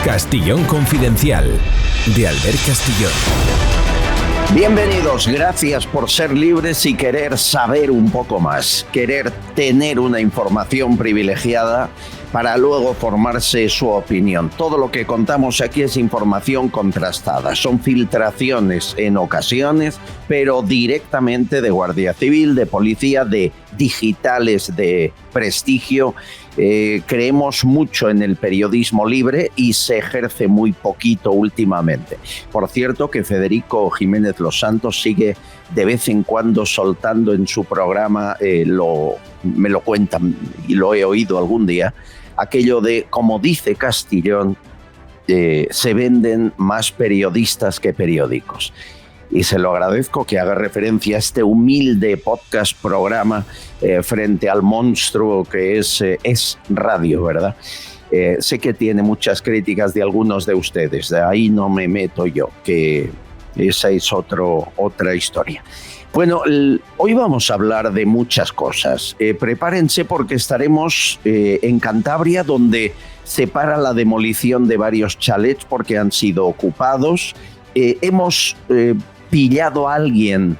Castillón Confidencial, de Albert Castillón. Bienvenidos, gracias por ser libres y querer saber un poco más, querer tener una información privilegiada para luego formarse su opinión. Todo lo que contamos aquí es información contrastada, son filtraciones en ocasiones, pero directamente de Guardia Civil, de policía, de digitales de prestigio. Creemos mucho en el periodismo libre y se ejerce muy poquito últimamente. Por cierto, que Federico Jiménez Los Santos sigue de vez en cuando soltando en su programa, me lo cuentan y lo he oído algún día, aquello de, como dice Castillón, se venden más periodistas que periódicos. Y se lo agradezco que haga referencia a este humilde podcast programa frente al monstruo que es radio, ¿verdad? Sé que tiene muchas críticas de algunos de ustedes, de ahí no me meto yo, que esa es otra historia. Bueno, hoy vamos a hablar de muchas cosas. Prepárense porque estaremos en Cantabria, donde se para la demolición de varios chalets porque han sido ocupados. Hemos pillado a alguien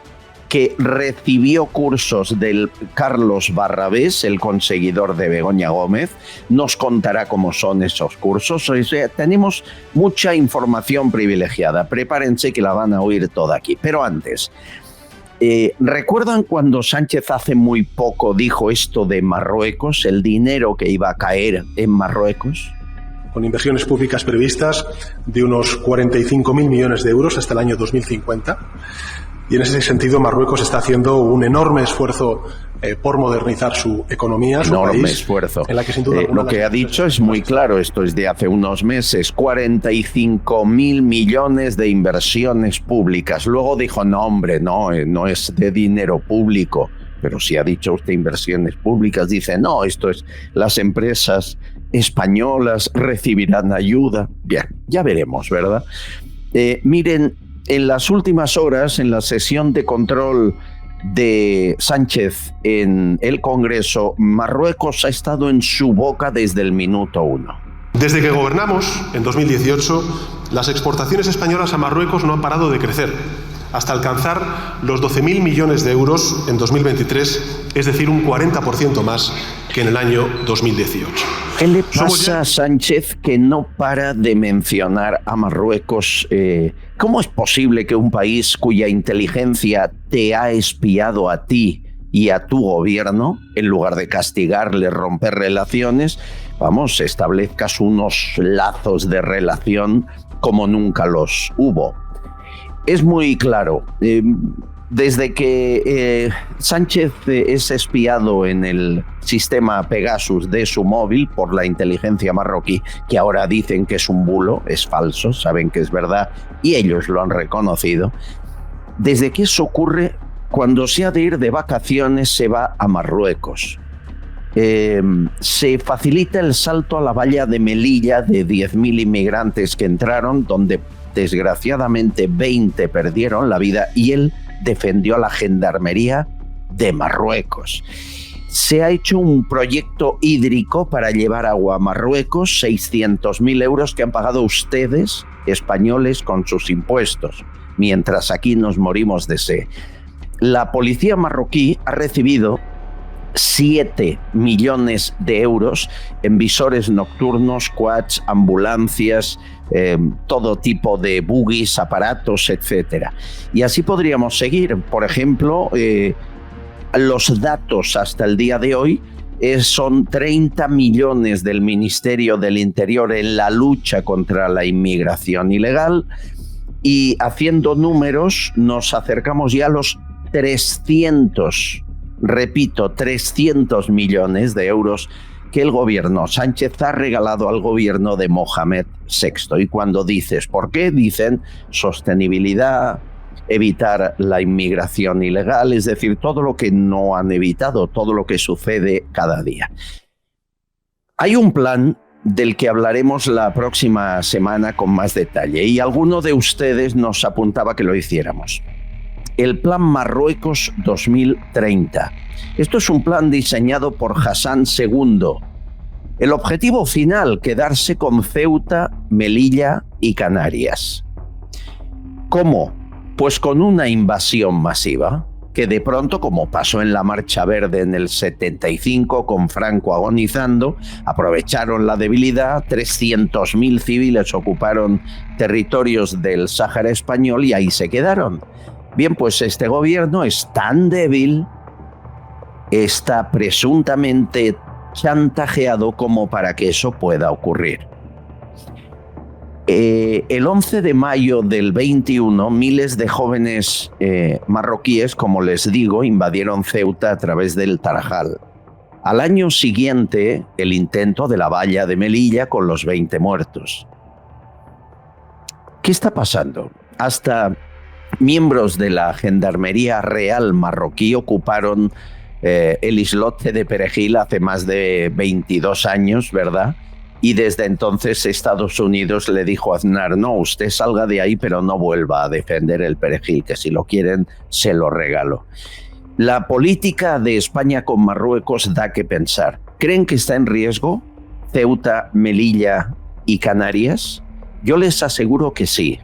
que recibió cursos del Carlos Barrabés, el conseguidor de Begoña Gómez. Nos contará cómo son esos cursos. O sea, tenemos mucha información privilegiada. Prepárense que la van a oír toda aquí. Pero antes, ¿recuerdan cuando Sánchez hace muy poco dijo esto de Marruecos, el dinero que iba a caer en Marruecos? Con inversiones públicas previstas de unos 45.000 millones de euros hasta el año 2050. Y en ese sentido, Marruecos está haciendo un enorme esfuerzo por modernizar su economía, su enorme país, esfuerzo. En la que sin duda lo que ha dicho es muy claro, esto es de hace unos meses, 45.000 millones de inversiones públicas. Luego dijo, no hombre, no es de dinero público, pero si ha dicho usted inversiones públicas, dice, no, esto es las empresas españolas recibirán ayuda. Bien, ya veremos, ¿verdad? Miren, en las últimas horas, en la sesión de control de Sánchez en el Congreso, Marruecos ha estado en su boca desde el minuto 1. Desde que gobernamos, en 2018, las exportaciones españolas a Marruecos no han parado de crecer, hasta alcanzar los 12.000 millones de euros en 2023, es decir, un 40% más que en el año 2018. ¿Qué le pasa a Sánchez que no para de mencionar a Marruecos? ¿Cómo es posible que un país cuya inteligencia te ha espiado a ti y a tu gobierno, en lugar de castigarle, romper relaciones, establezcas unos lazos de relación como nunca los hubo? Es muy claro. Desde que Sánchez es espiado en el sistema Pegasus de su móvil por la inteligencia marroquí, que ahora dicen que es un bulo, es falso, saben que es verdad y ellos lo han reconocido. Desde que eso ocurre, cuando se ha de ir de vacaciones se va a Marruecos. Se facilita el salto a la valla de Melilla de 10.000 inmigrantes que entraron, donde desgraciadamente 20 perdieron la vida y él defendió a la gendarmería de Marruecos. Se ha hecho un proyecto hídrico para llevar agua a Marruecos, 600.000 euros que han pagado ustedes, españoles, con sus impuestos, mientras aquí nos morimos de sed. La policía marroquí ha recibido 7 millones de euros en visores nocturnos, quads, ambulancias, todo tipo de buggies, aparatos, etc. Y así podríamos seguir. Por ejemplo, los datos hasta el día de hoy son 30 millones del Ministerio del Interior en la lucha contra la inmigración ilegal, y haciendo números nos acercamos ya a los 300 millones de euros que el gobierno Sánchez ha regalado al gobierno de Mohamed VI. Y cuando dices ¿por qué? Dicen sostenibilidad, evitar la inmigración ilegal, es decir, todo lo que no han evitado, todo lo que sucede cada día. Hay un plan del que hablaremos la próxima semana con más detalle, y alguno de ustedes nos apuntaba que lo hiciéramos. El Plan Marruecos 2030. Esto es un plan diseñado por Hassan II, El objetivo final, quedarse con Ceuta, Melilla y Canarias. ¿Cómo? Pues con una invasión masiva, que de pronto, como pasó en la Marcha Verde en el 75, con Franco agonizando, aprovecharon la debilidad, 300.000 civiles ocuparon territorios del Sáhara español y ahí se quedaron. Bien, pues este gobierno es tan débil, está presuntamente chantajeado como para que eso pueda ocurrir. El 11 de mayo del 21, miles de jóvenes marroquíes, como les digo, invadieron Ceuta a través del Tarajal. Al año siguiente, el intento de la valla de Melilla con los 20 muertos. ¿Qué está pasando? Hasta miembros de la Gendarmería Real marroquí ocuparon el islote de Perejil hace más de 22 años, ¿verdad? Y desde entonces Estados Unidos le dijo a Aznar, no, usted salga de ahí, pero no vuelva a defender el Perejil, que si lo quieren, se lo regalo. La política de España con Marruecos da que pensar. ¿Creen que está en riesgo Ceuta, Melilla y Canarias? Yo les aseguro que sí.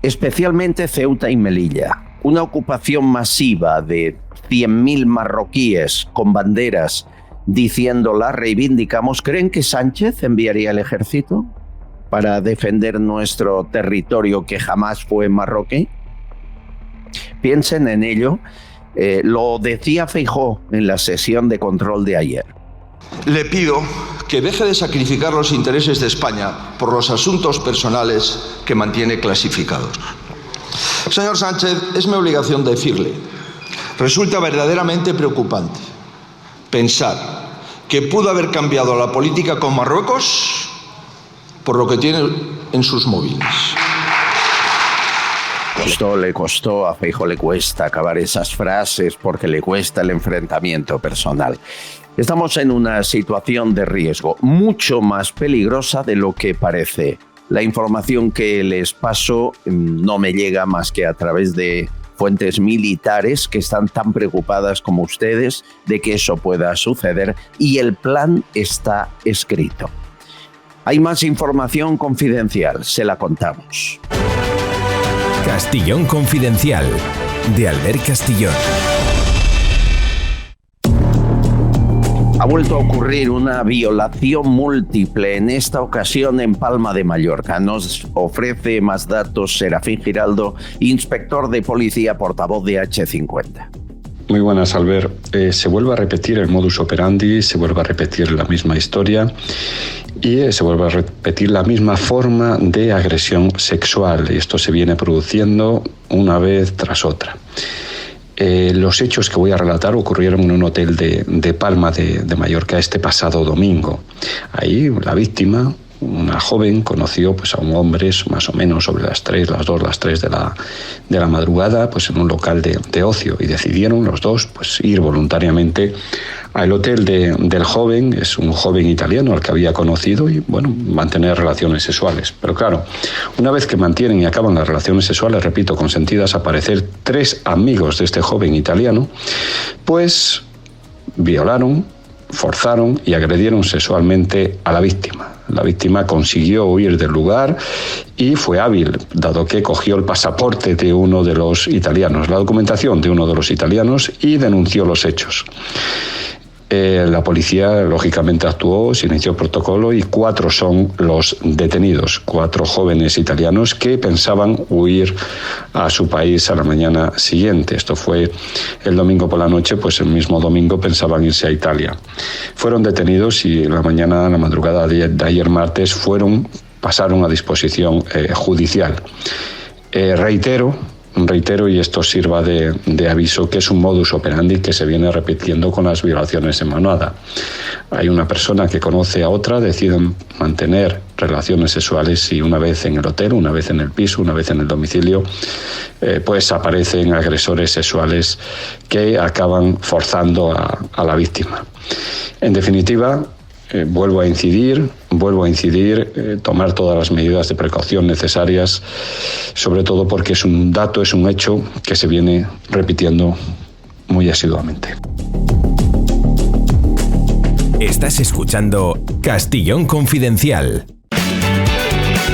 Especialmente Ceuta y Melilla. Una ocupación masiva de 100.000 marroquíes con banderas diciendo la reivindicamos. ¿Creen que Sánchez enviaría el ejército para defender nuestro territorio que jamás fue marroquí? Piensen en ello. Lo decía Feijóo en la sesión de control de ayer. Le pido que deje de sacrificar los intereses de España por los asuntos personales que mantiene clasificados. Señor Sánchez, es mi obligación decirle, resulta verdaderamente preocupante pensar que pudo haber cambiado la política con Marruecos por lo que tiene en sus móviles. Le costó, a Feijóo le cuesta acabar esas frases porque le cuesta el enfrentamiento personal. Estamos en una situación de riesgo mucho más peligrosa de lo que parece. La información que les paso no me llega más que a través de fuentes militares que están tan preocupadas como ustedes de que eso pueda suceder y el plan está escrito. Hay más información confidencial, se la contamos. Castellón Confidencial, de Albert Castillón. Ha vuelto a ocurrir una violación múltiple, en esta ocasión en Palma de Mallorca. Nos ofrece más datos Serafín Giraldo, inspector de policía, portavoz de H50. Muy buenas, Albert. Se vuelve a repetir el modus operandi, se vuelve a repetir la misma historia y se vuelve a repetir la misma forma de agresión sexual. Y esto se viene produciendo una vez tras otra. Los hechos que voy a relatar ocurrieron en un hotel de Palma de Mallorca este pasado domingo. Ahí la víctima, una joven, conoció pues, a un hombre más o menos sobre las 3 de la madrugada pues, en un local de ocio y decidieron los dos pues, ir voluntariamente al hotel del joven. Es un joven italiano al que había conocido y bueno, mantener relaciones sexuales. Pero claro, una vez que mantienen y acaban las relaciones sexuales, repito, consentidas, aparecer 3 amigos de este joven italiano, pues violaron, forzaron y agredieron sexualmente a la víctima. La víctima consiguió huir del lugar y fue hábil, dado que cogió el pasaporte de uno de los italianos, la documentación de uno de los italianos y denunció los hechos. La policía, lógicamente, actuó, se inició protocolo y 4 son los detenidos, 4 jóvenes italianos que pensaban huir a su país a la mañana siguiente. Esto fue el domingo por la noche, pues el mismo domingo pensaban irse a Italia. Fueron detenidos y la madrugada de ayer martes, pasaron a disposición judicial. Reitero, y esto sirva de aviso, que es un modus operandi que se viene repitiendo con las violaciones en manada. Hay una persona que conoce a otra, deciden mantener relaciones sexuales y una vez en el hotel, una vez en el piso, una vez en el domicilio, pues aparecen agresores sexuales que acaban forzando a la víctima. En definitiva, vuelvo a incidir, tomar todas las medidas de precaución necesarias, sobre todo porque es un hecho que se viene repitiendo muy asiduamente. Estás escuchando Castellón Confidencial.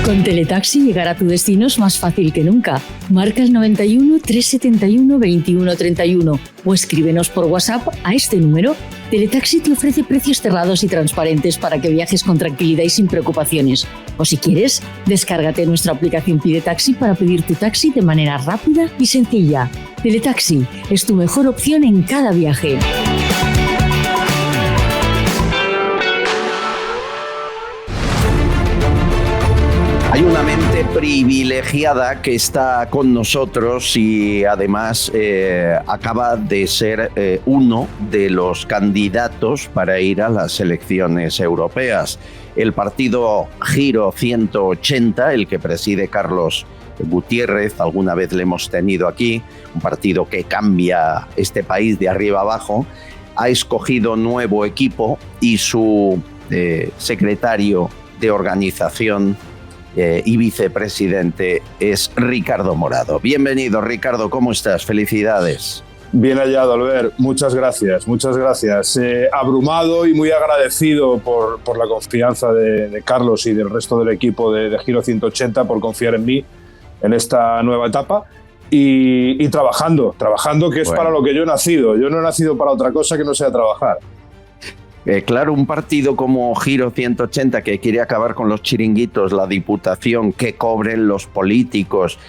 Con Teletaxi llegar a tu destino es más fácil que nunca. Marca el 91 371 2131 o escríbenos por WhatsApp a este número. Teletaxi te ofrece precios cerrados y transparentes para que viajes con tranquilidad y sin preocupaciones. O si quieres, descárgate nuestra aplicación Pide Taxi para pedir tu taxi de manera rápida y sencilla. Teletaxi es tu mejor opción en cada viaje. Hay una mente privilegiada que está con nosotros y además acaba de ser uno de los candidatos para ir a las elecciones europeas. El partido Giro 180, el que preside Carlos Gutiérrez, alguna vez le hemos tenido aquí, un partido que cambia este país de arriba abajo, ha escogido nuevo equipo y su secretario de organización y vicepresidente es Ricardo Morado. Bienvenido, Ricardo, ¿cómo estás? Felicidades. Bien hallado, Albert. Muchas gracias, muchas gracias. Abrumado y muy agradecido por la confianza de Carlos y del resto del equipo de Giro 180 por confiar en mí en esta nueva etapa y trabajando, que es bueno, para lo que yo he nacido. Yo no he nacido para otra cosa que no sea trabajar. Claro, un partido como Giro 180 que quiere acabar con los chiringuitos, la diputación, que cobren los políticos.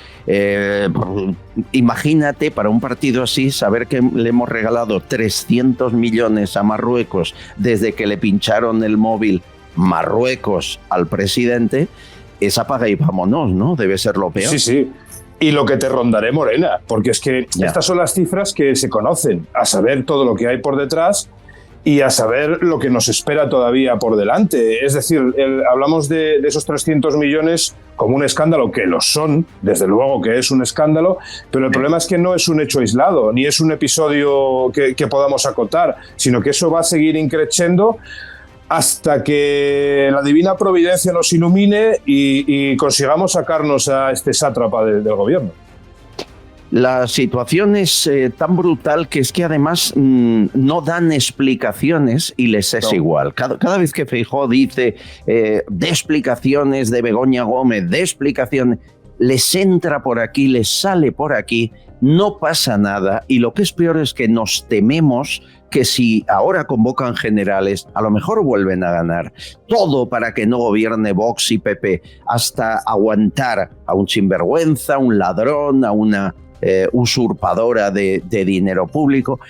Imagínate, para un partido así, saber que le hemos regalado 300 millones a Marruecos desde que le pincharon el móvil Marruecos al presidente, es apaga y vámonos, ¿no? Debe ser lo peor. Sí, sí. Y lo que te rondaré, Morena, porque es que estas son las cifras que se conocen, a saber todo lo que hay por detrás y a saber lo que nos espera todavía por delante. Es decir, hablamos de esos 300 millones como un escándalo, que lo son, desde luego que es un escándalo, pero el problema es que no es un hecho aislado, ni es un episodio que podamos acotar, sino que eso va a seguir increciendo hasta que la divina providencia nos ilumine y consigamos sacarnos a este sátrapa del gobierno. La situación es tan brutal que es que además no dan explicaciones y les es igual. Cada vez que Feijóo dice de explicaciones de Begoña Gómez, de explicaciones, les entra por aquí, les sale por aquí, no pasa nada y lo que es peor es que nos tememos que si ahora convocan generales, a lo mejor vuelven a ganar. Todo para que no gobierne Vox y PP, hasta aguantar a un sinvergüenza, a un ladrón, a una usurpadora de dinero público.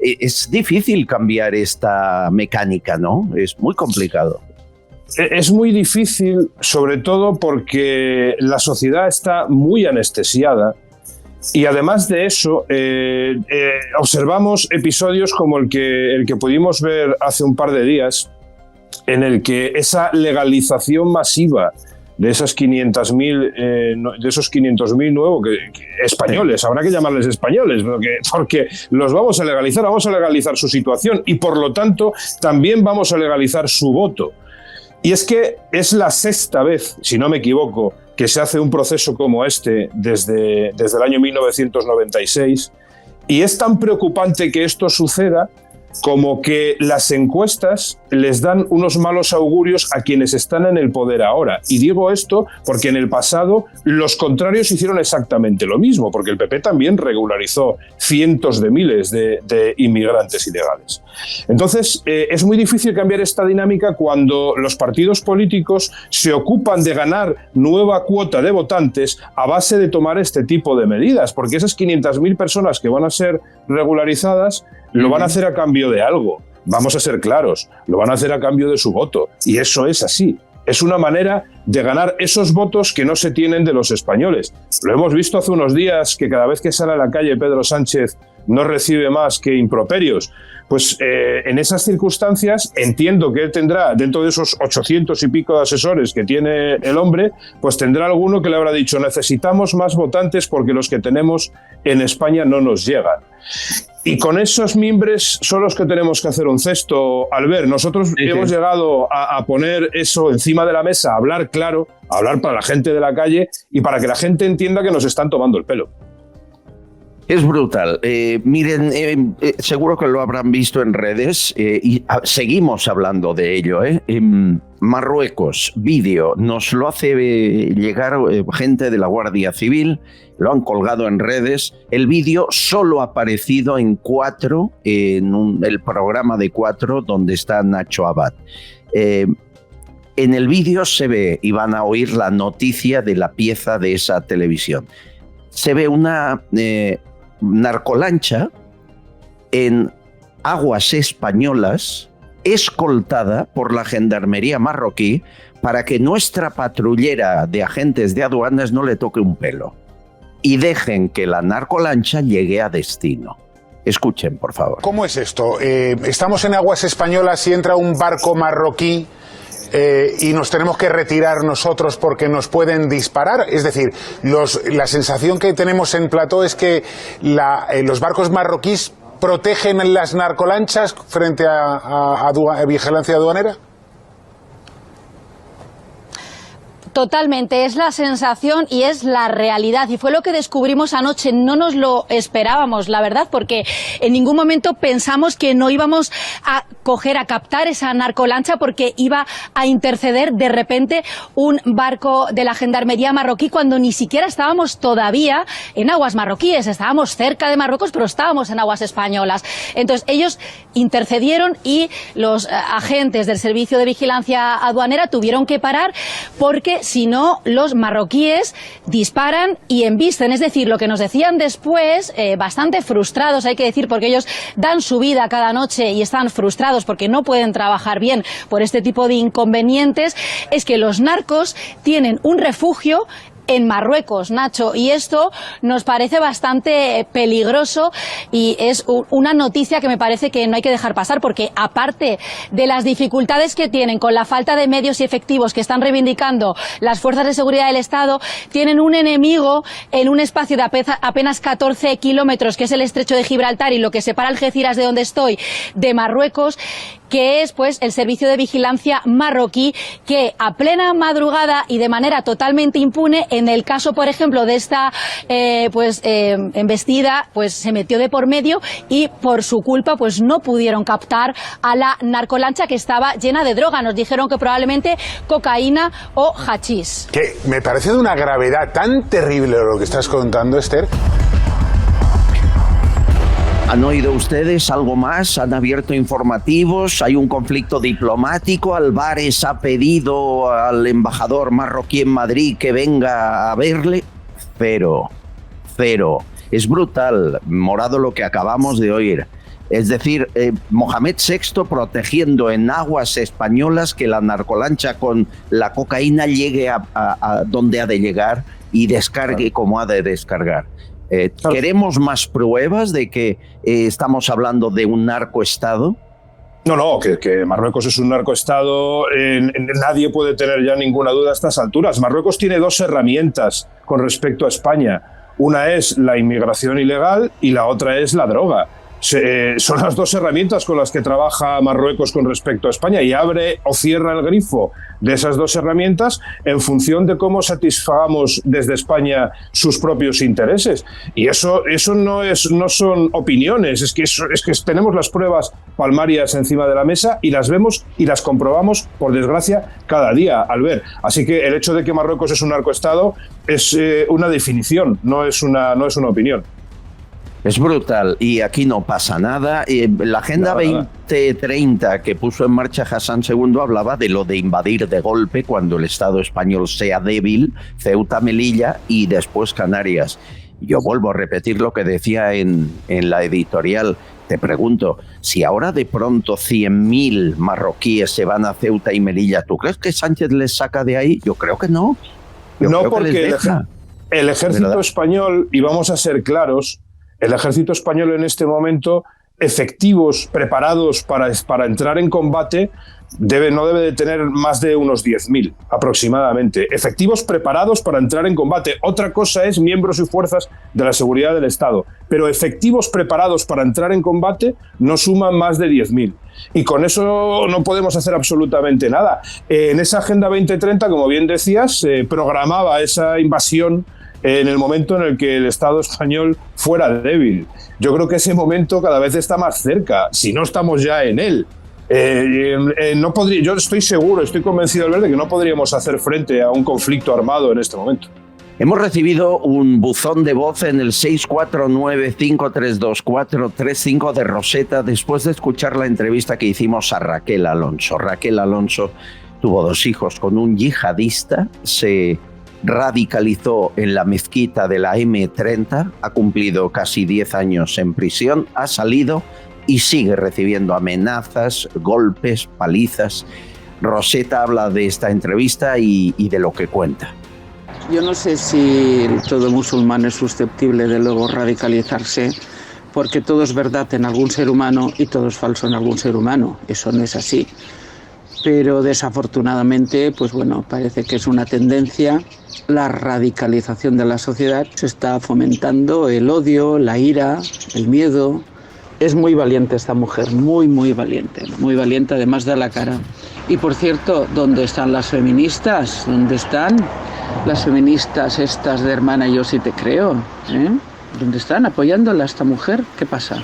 Es difícil cambiar esta mecánica, ¿no? Es muy complicado. Es muy difícil, sobre todo porque la sociedad está muy anestesiada y además de eso observamos episodios como el que pudimos ver hace un par de días, en el que esa legalización masiva de esos 500.000 nuevos españoles, habrá que llamarles españoles, porque los vamos a legalizar su situación y por lo tanto también vamos a legalizar su voto. Y es que es la sexta vez, si no me equivoco, que se hace un proceso como este desde el año 1996 y es tan preocupante que esto suceda como que las encuestas les dan unos malos augurios a quienes están en el poder ahora. Y digo esto porque en el pasado los contrarios hicieron exactamente lo mismo, porque el PP también regularizó cientos de miles de inmigrantes ilegales. Entonces, es muy difícil cambiar esta dinámica cuando los partidos políticos se ocupan de ganar nueva cuota de votantes a base de tomar este tipo de medidas, porque esas 500.000 personas que van a ser regularizadas lo van a hacer a cambio de algo. Vamos a ser claros, lo van a hacer a cambio de su voto. Y eso es así. Es una manera de ganar esos votos que no se tienen de los españoles. Lo hemos visto hace unos días, que cada vez que sale a la calle Pedro Sánchez no recibe más que improperios. Pues en esas circunstancias entiendo que él tendrá, dentro de esos 800 y pico de asesores que tiene el hombre, pues tendrá alguno que le habrá dicho: necesitamos más votantes porque los que tenemos en España no nos llegan. Y con esos mimbres son los que tenemos que hacer un cesto, Albert. Nosotros hemos llegado a poner eso encima de la mesa, a hablar claro, a hablar para la gente de la calle y para que la gente entienda que nos están tomando el pelo. Es brutal. Miren, seguro que lo habrán visto en redes y seguimos hablando de ello. Marruecos, vídeo, nos lo hace llegar gente de la Guardia Civil, lo han colgado en redes. El vídeo solo ha aparecido en 4, el programa de 4 donde está Nacho Abad. En el vídeo se ve, y van a oír la noticia de la pieza de esa televisión, se ve una narcolancha en aguas españolas escoltada por la gendarmería marroquí para que nuestra patrullera de agentes de aduanas no le toque un pelo y dejen que la narcolancha llegue a destino. Escuchen, por favor. ¿Cómo es esto? Estamos en aguas españolas y entra un barco marroquí y nos tenemos que retirar nosotros porque nos pueden disparar. Es decir, la sensación que tenemos en plató es que los barcos marroquíes protegen las narcolanchas frente a vigilancia aduanera. Totalmente, es la sensación y es la realidad. Y fue lo que descubrimos anoche. No nos lo esperábamos, la verdad, porque en ningún momento pensamos que no íbamos a captar esa narcolancha porque iba a interceder de repente un barco de la gendarmería marroquí cuando ni siquiera estábamos todavía en aguas marroquíes. Estábamos cerca de Marruecos, pero estábamos en aguas españolas. Entonces ellos intercedieron y los agentes del Servicio de Vigilancia Aduanera tuvieron que parar porque si no, los marroquíes disparan y embisten. Es decir, lo que nos decían después, bastante frustrados, hay que decir, porque ellos dan su vida cada noche y están frustrados porque no pueden trabajar bien por este tipo de inconvenientes, es que los narcos tienen un refugio en Marruecos, Nacho, y esto nos parece bastante peligroso y es una noticia que me parece que no hay que dejar pasar porque aparte de las dificultades que tienen con la falta de medios y efectivos que están reivindicando las fuerzas de seguridad del Estado, tienen un enemigo en un espacio de apenas 14 kilómetros que es el estrecho de Gibraltar y lo que separa Algeciras de donde estoy de Marruecos, que es pues el servicio de vigilancia marroquí que a plena madrugada y de manera totalmente impune, en el caso por ejemplo de esta embestida, pues se metió de por medio y por su culpa pues no pudieron captar a la narcolancha que estaba llena de droga. Nos dijeron que probablemente cocaína o hachís. Que me parece de una gravedad tan terrible lo que estás contando, Esther. ¿Han oído ustedes algo más? ¿Han abierto informativos? ¿Hay un conflicto diplomático? ¿Álvarez ha pedido al embajador marroquí en Madrid que venga a verle? Cero. Es brutal, Morado, lo que acabamos de oír. Es decir, Mohamed VI protegiendo en aguas españolas que la narcolancha con la cocaína llegue a donde ha de llegar y descargue como ha de descargar. ¿Queremos más pruebas de que estamos hablando de un narcoestado? No, que Marruecos es un narcoestado, nadie puede tener ya ninguna duda a estas alturas. Marruecos tiene 2 herramientas con respecto a España. Una es la inmigración ilegal y la otra es la droga. Son las 2 herramientas con las que trabaja Marruecos con respecto a España y abre o cierra el grifo de esas 2 herramientas en función de cómo satisfagamos desde España sus propios intereses. Y eso no son opiniones, es que tenemos las pruebas palmarias encima de la mesa y las vemos y las comprobamos, por desgracia, cada día al ver. Así que el hecho de que Marruecos es un narcoestado es una definición, no es una opinión. Es brutal y aquí no pasa nada. La Agenda 2030 que puso en marcha Hassan II hablaba de lo de invadir de golpe cuando el Estado español sea débil, Ceuta, Melilla y después Canarias. Yo vuelvo a repetir lo que decía en la editorial. Te pregunto, si ahora de pronto 100.000 marroquíes se van a Ceuta y Melilla, ¿tú crees que Sánchez les saca de ahí? Yo creo que no. No, porque el ejército español, y vamos a ser claros, el ejército español en este momento, efectivos, preparados para entrar en combate, no debe de tener más de unos 10.000 aproximadamente. Efectivos preparados para entrar en combate. Otra cosa es miembros y fuerzas de la seguridad del Estado. Pero efectivos preparados para entrar en combate no suman más de 10.000. Y con eso no podemos hacer absolutamente nada. En esa Agenda 2030, como bien decías, programaba esa invasión en el momento en el que el Estado español fuera débil. Yo creo que ese momento cada vez está más cerca, si no estamos ya en él. Yo estoy seguro, estoy convencido, Albert, de que no podríamos hacer frente a un conflicto armado en este momento. Hemos recibido un buzón de voz en el 649-532435 de Rosetta después de escuchar la entrevista que hicimos a Raquel Alonso. Raquel Alonso tuvo 2 hijos con un yihadista, se radicalizó en la mezquita de la M30, ha cumplido casi 10 años en prisión, ha salido y sigue recibiendo amenazas, golpes, palizas. Rosetta habla de esta entrevista y de lo que cuenta. Yo no sé si todo musulmán es susceptible de luego radicalizarse, porque todo es verdad en algún ser humano y todo es falso en algún ser humano. Eso no es así. Pero desafortunadamente, pues bueno, parece que es una tendencia. La radicalización de la sociedad se está fomentando, el odio, la ira, el miedo. Es muy valiente esta mujer, muy valiente además de la cara. Y por cierto, ¿dónde están las feministas? ¿Dónde están las feministas estas de hermana yo sí te creo? ¿Dónde están apoyándola a esta mujer? ¿Qué pasa?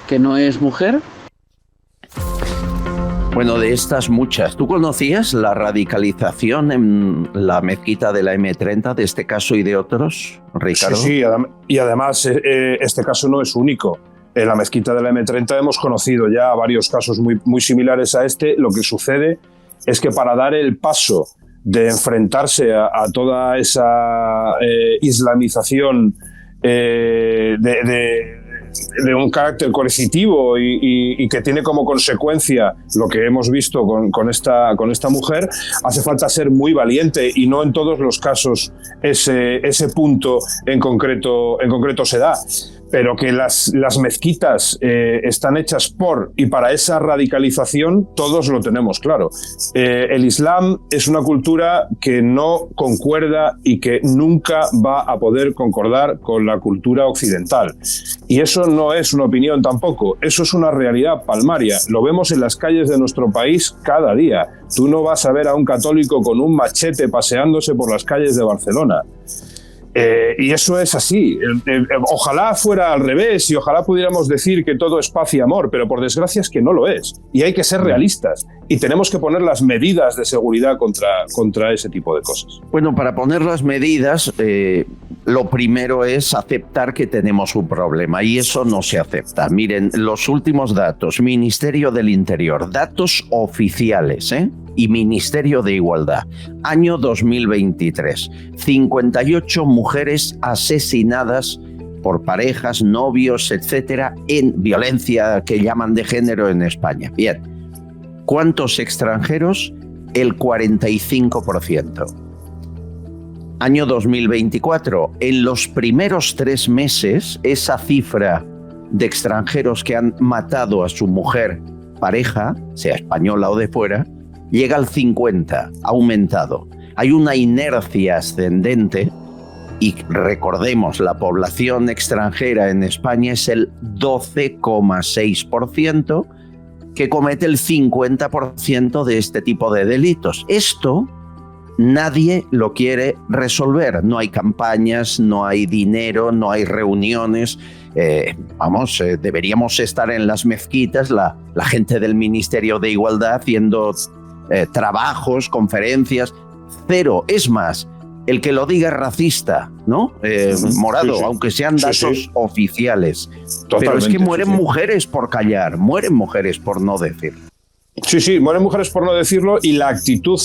¿Que no es mujer? Bueno, de estas muchas. ¿Tú conocías la radicalización en la mezquita de la M30 de este caso y de otros, Ricardo? Sí, y además este caso no es único. En la mezquita de la M30 hemos conocido ya varios casos muy similares a este. Lo que sucede es que para dar el paso de enfrentarse a toda esa islamización de un carácter coercitivo y que tiene como consecuencia lo que hemos visto con esta mujer, hace falta ser muy valiente, y no en todos los casos ese punto en concreto se da. Pero que las mezquitas están hechas por y para esa radicalización, todos lo tenemos claro. El Islam es una cultura que no concuerda y que nunca va a poder concordar con la cultura occidental. Y eso no es una opinión tampoco, eso es una realidad palmaria. Lo vemos en las calles de nuestro país cada día. Tú no vas a ver a un católico con un machete paseándose por las calles de Barcelona. Y eso es así. Ojalá fuera al revés y ojalá pudiéramos decir que todo es paz y amor, pero por desgracia es que no lo es. Y hay que ser realistas y tenemos que poner las medidas de seguridad contra ese tipo de cosas. Bueno, para poner las medidas, lo primero es aceptar que tenemos un problema, y eso no se acepta. Miren, los últimos datos, Ministerio del Interior, datos oficiales, y Ministerio de Igualdad. Año 2023, 58 mujeres asesinadas por parejas, novios, etcétera, en violencia que llaman de género en España. Bien, ¿cuántos extranjeros? El 45%. Año 2024, en los primeros 3 meses, esa cifra de extranjeros que han matado a su mujer, pareja, sea española o de fuera, llega al 50%, ha aumentado. Hay una inercia ascendente y recordemos, la población extranjera en España es el 12,6%, que comete el 50% de este tipo de delitos. Esto nadie lo quiere resolver. No hay campañas, no hay dinero, no hay reuniones. Deberíamos estar en las mezquitas, la gente del Ministerio de Igualdad haciendo trabajos, conferencias. Cero. Es más, el que lo diga es racista, ¿no? Morado, sí. Aunque sean datos oficiales. Totalmente. Pero es que mueren mujeres por callar, mueren mujeres por no decir. Sí, mueren mujeres por no decirlo, y la actitud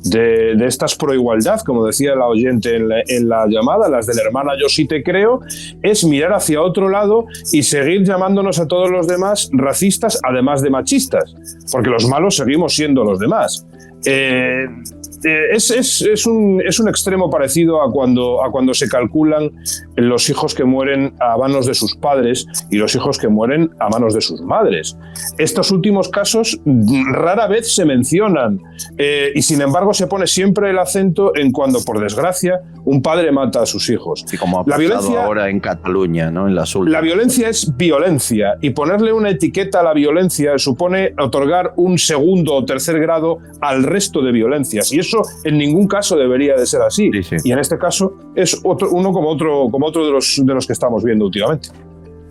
de estas pro igualdad, como decía la oyente en la llamada, las de la hermana yo sí te creo, es mirar hacia otro lado y seguir llamándonos a todos los demás racistas, además de machistas, porque los malos seguimos siendo los demás. Es un extremo parecido a cuando se calculan los hijos que mueren a manos de sus padres y los hijos que mueren a manos de sus madres. Estos últimos casos rara vez se mencionan, y sin embargo se pone siempre el acento en cuando, por desgracia, un padre mata a sus hijos. Y como ha pasado ahora en Cataluña, ¿no? En las últimas. La violencia es violencia, y ponerle una etiqueta a la violencia supone otorgar un segundo o tercer grado al resto de violencias, y eso eso en ningún caso debería de ser así. Sí, sí. Y en este caso es uno como otro de los que estamos viendo últimamente.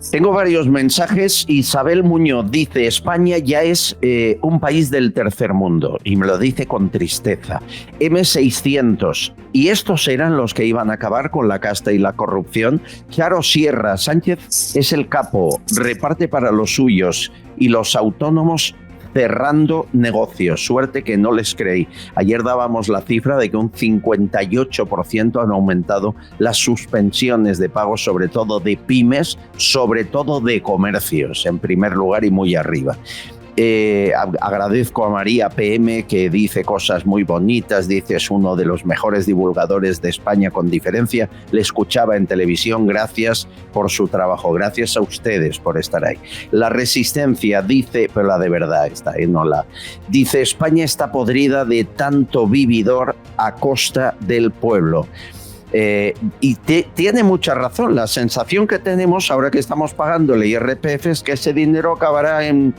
Tengo varios mensajes. Isabel Muñoz dice: España ya es un país del tercer mundo, y me lo dice con tristeza. M600, ¿y estos eran los que iban a acabar con la casta y la corrupción? Charo Sierra: Sánchez es el capo, reparte para los suyos y los autónomos cerrando negocios. Suerte que no les creí. Ayer dábamos la cifra de que un 58% han aumentado las suspensiones de pagos, sobre todo de pymes, sobre todo de comercios, en primer lugar y muy arriba. Agradezco a María PM, que dice cosas muy bonitas. Dice: es uno de los mejores divulgadores de España con diferencia. Le escuchaba en televisión. Gracias por su trabajo. Gracias a ustedes por estar ahí. La Resistencia dice, pero la de verdad está, no la... Dice: España está podrida de tanto vividor a costa del pueblo. Y tiene mucha razón. La sensación que tenemos ahora que estamos pagando el IRPF es que ese dinero acabará en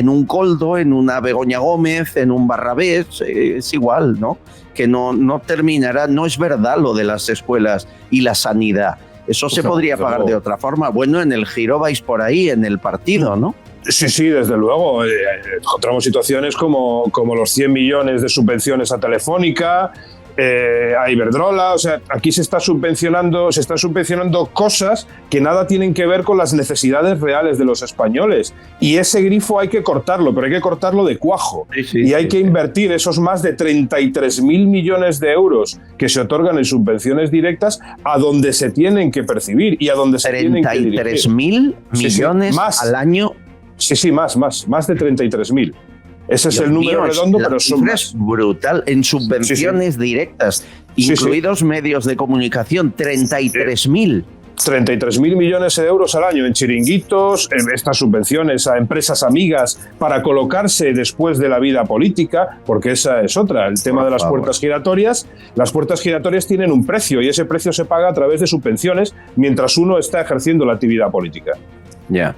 un Coldo, en una Begoña Gómez, en un Barrabés. Es igual, ¿no? Que no terminará. No es verdad lo de las escuelas y la sanidad. Eso se podría pagar de otra forma. Bueno, en el Giro vais por ahí, en el partido, ¿no? Sí, desde luego. Encontramos situaciones como los 100 millones de subvenciones a Telefónica, a Iberdrola. O sea, aquí se están subvencionando cosas que nada tienen que ver con las necesidades reales de los españoles. Y ese grifo hay que cortarlo, pero hay que cortarlo de cuajo. Y hay que invertir esos más de 33.000 millones de euros que se otorgan en subvenciones directas a donde se tienen que percibir y a donde se tienen que dirigir. 33.000 millones más al año. Sí, más de 33.000. Ese es el número redondo, pero son más. Es brutal. En subvenciones directas, incluidos medios de comunicación, 33.000. 33.000 millones de euros al año en chiringuitos, en estas subvenciones a empresas amigas para colocarse después de la vida política, porque esa es otra, el tema de las puertas giratorias. Las puertas giratorias tienen un precio y ese precio se paga a través de subvenciones mientras uno está ejerciendo la actividad política. Ya.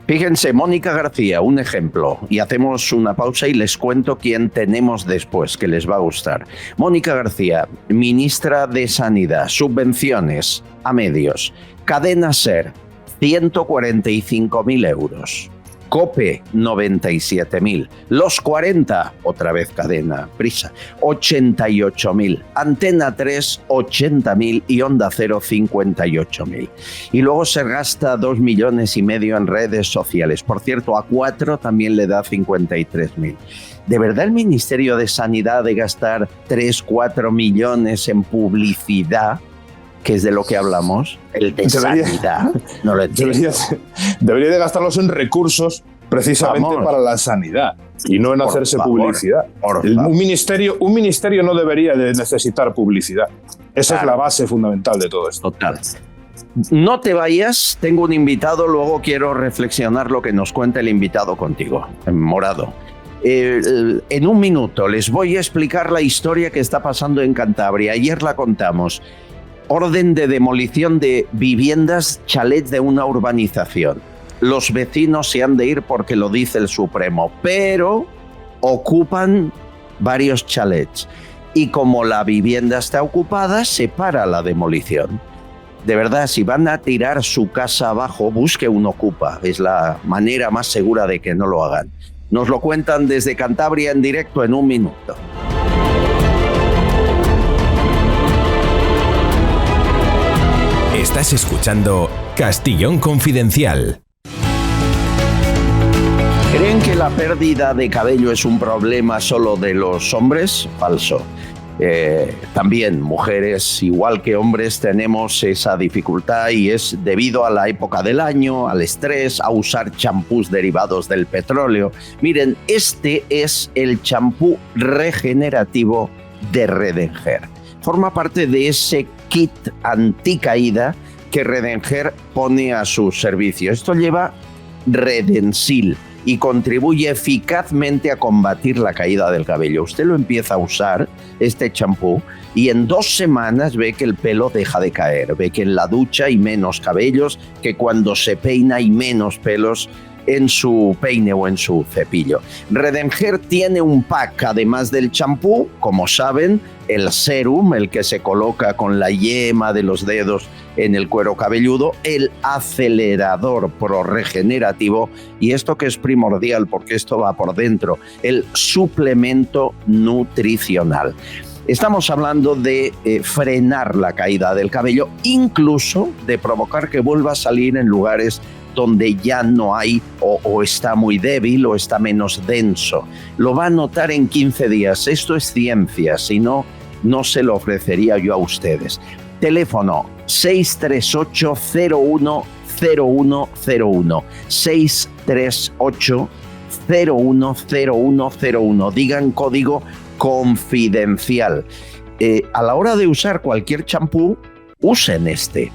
Fíjense, Mónica García, un ejemplo, y hacemos una pausa y les cuento quién tenemos después, que les va a gustar. Mónica García, ministra de Sanidad, subvenciones a medios. Cadena SER, 145.000 euros. COPE, 97.000. Los 40, otra vez cadena, Prisa, 88.000. Antena 3, 80.000 y Onda Cero, 58.000. Y luego se gasta 2,5 millones en redes sociales. Por cierto, a 4 también le da 53.000. ¿De verdad el Ministerio de Sanidad ha de gastar 3-4 millones en publicidad, que es de lo que hablamos? El de sanidad. No lo entiendo. Debería de gastarlos en recursos precisamente para la sanidad y no en hacerse publicidad. Un ministerio no debería de necesitar publicidad. Esa es la base fundamental de todo esto. Total. No te vayas, tengo un invitado, luego quiero reflexionar lo que nos cuenta el invitado contigo, Morado. En un minuto les voy a explicar la historia que está pasando en Cantabria. Ayer la contamos. Orden de demolición de viviendas, chalets de una urbanización. Los vecinos se han de ir porque lo dice el Supremo, pero ocupan varios chalets. Y como la vivienda está ocupada, se para la demolición. De verdad, si van a tirar su casa abajo, busque un ocupa. Es la manera más segura de que no lo hagan. Nos lo cuentan desde Cantabria en directo en un minuto. Estás escuchando Castellón Confidencial. ¿Creen que la pérdida de cabello es un problema solo de los hombres? Falso. También mujeres, igual que hombres, tenemos esa dificultad y es debido a la época del año, al estrés, a usar champús derivados del petróleo. Miren, este es el champú regenerativo de Redenger. Forma parte de ese kit anticaída que Redenger pone a su servicio. Esto lleva Redensil y contribuye eficazmente a combatir la caída del cabello. Usted lo empieza a usar, este champú, y en 2 semanas ve que el pelo deja de caer, ve que en la ducha hay menos cabellos, que cuando se peina hay menos pelos en su peine o en su cepillo. Redenger tiene un pack, además del champú, como saben, el serum, el que se coloca con la yema de los dedos en el cuero cabelludo, el acelerador prorregenerativo y esto que es primordial porque esto va por dentro, el suplemento nutricional. Estamos hablando de frenar la caída del cabello, incluso de provocar que vuelva a salir en lugares donde ya no hay o está muy débil o está menos denso. Lo va a notar en 15 días. Esto es ciencia, si no, no se lo ofrecería yo a ustedes. Teléfono 638-010101. 638-010101. Digan código confidencial. A la hora de usar cualquier champú, usen este.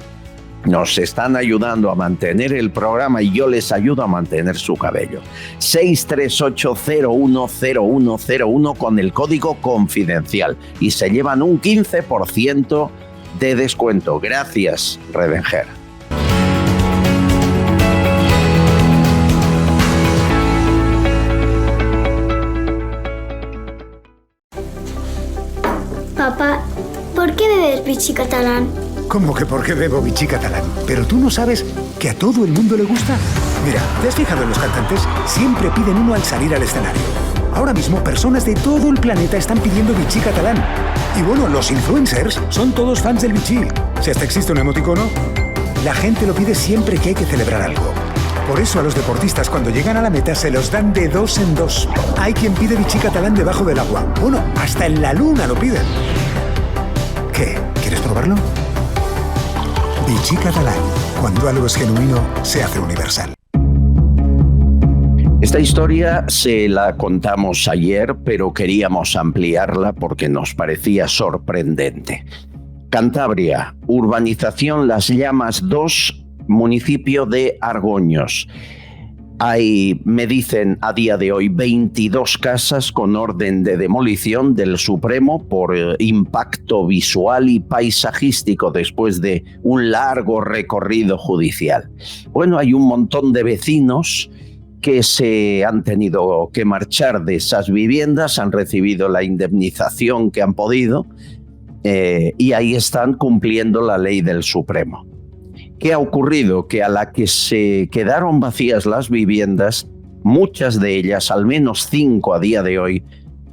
Nos están ayudando a mantener el programa y yo les ayudo a mantener su cabello. 638-010101 con el código confidencial y se llevan un 15% de descuento. Gracias, Redenger. Papá, ¿por qué bebes Vichy catalán? ¿Cómo que por qué bebo Vichy catalán? ¿Pero tú no sabes que a todo el mundo le gusta? Mira, ¿te has fijado en los cantantes? Siempre piden uno al salir al escenario. Ahora mismo personas de todo el planeta están pidiendo Vichy catalán. Y bueno, los influencers son todos fans del Vichy. Si hasta existe un emoticono, la gente lo pide siempre que hay que celebrar algo. Por eso a los deportistas cuando llegan a la meta se los dan de 2 en 2. Hay quien pide Vichy catalán debajo del agua. Bueno, hasta en la luna lo piden. ¿Qué? ¿Quieres probarlo? Vichy catalán. Cuando algo es genuino, se hace universal. Esta historia se la contamos ayer, pero queríamos ampliarla porque nos parecía sorprendente. Cantabria, urbanización Las Llamas 2, municipio de Argoños. Hay, me dicen a día de hoy, 22 casas con orden de demolición del Supremo por impacto visual y paisajístico después de un largo recorrido judicial. Bueno, hay un montón de vecinos que se han tenido que marchar de esas viviendas, han recibido la indemnización que han podido y ahí están cumpliendo la ley del Supremo. ¿Qué ha ocurrido? Que a la que se quedaron vacías las viviendas, muchas de ellas, al menos 5 a día de hoy,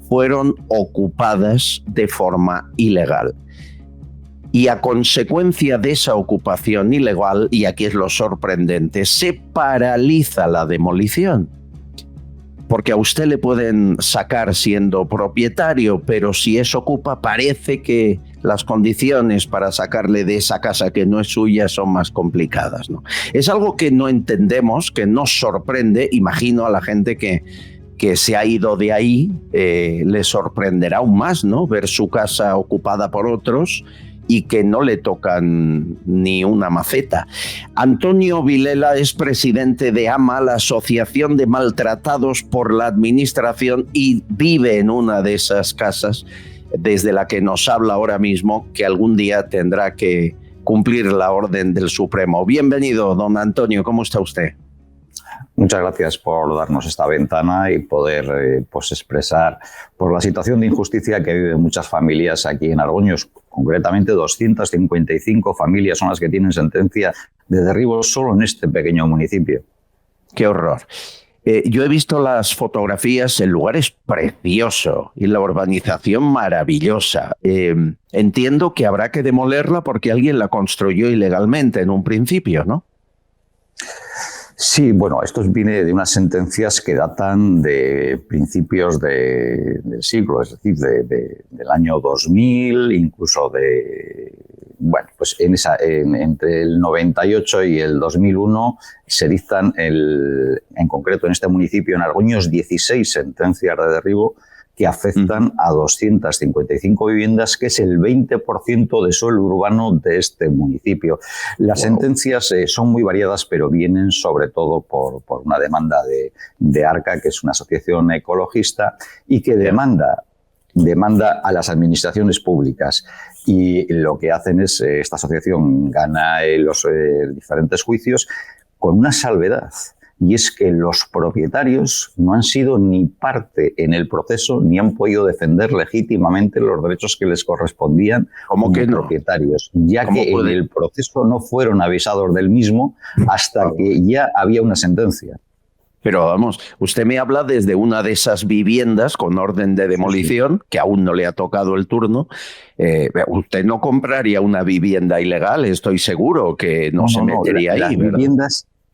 fueron ocupadas de forma ilegal. Y a consecuencia de esa ocupación ilegal, y aquí es lo sorprendente, se paraliza la demolición. Porque a usted le pueden sacar siendo propietario, pero si es ocupa, parece que las condiciones para sacarle de esa casa que no es suya son más complicadas, ¿no? Es algo que no entendemos, que nos sorprende. Imagino a la gente que se ha ido de ahí, le sorprenderá aún más, ¿no? Ver su casa ocupada por otros y que no le tocan ni una maceta. Antonio Vilela es presidente de AMA, la Asociación de Maltratados por la Administración, y vive en una de esas casas desde la que nos habla ahora mismo, que algún día tendrá que cumplir la orden del Supremo. Bienvenido, don Antonio, ¿cómo está usted? Muchas gracias por darnos esta ventana y poder expresar por la situación de injusticia que viven muchas familias aquí en Argoños. Concretamente 255 familias son las que tienen sentencia de derribo solo en este pequeño municipio. ¡Qué horror! Yo he visto las fotografías, el lugar es precioso y la urbanización maravillosa. Entiendo que habrá que demolerla porque alguien la construyó ilegalmente en un principio, ¿no? Sí, bueno, esto viene de unas sentencias que datan de principios del siglo, es decir, del año 2000, incluso bueno, pues entre el 98 y el 2001 se dictan, en concreto en este municipio, en Argoños, 16 sentencias de derribo que afectan a 255 viviendas, que es el 20% de suelo urbano de este municipio. Las sentencias son muy variadas, pero vienen sobre todo por una demanda de ARCA, que es una asociación ecologista, y que demanda a las administraciones públicas. Y lo que hacen es, esta asociación gana los diferentes juicios con una salvedad. y es que los propietarios no han sido ni parte en el proceso ni han podido defender legítimamente los derechos que les correspondían como propietarios, ya que en el proceso no fueron avisados del mismo hasta que ya había una sentencia. Pero vamos, usted me habla desde una de esas viviendas con orden de demolición, que aún no le ha tocado el turno. Usted no compraría una vivienda ilegal, estoy seguro que no se metería ahí, ¿verdad?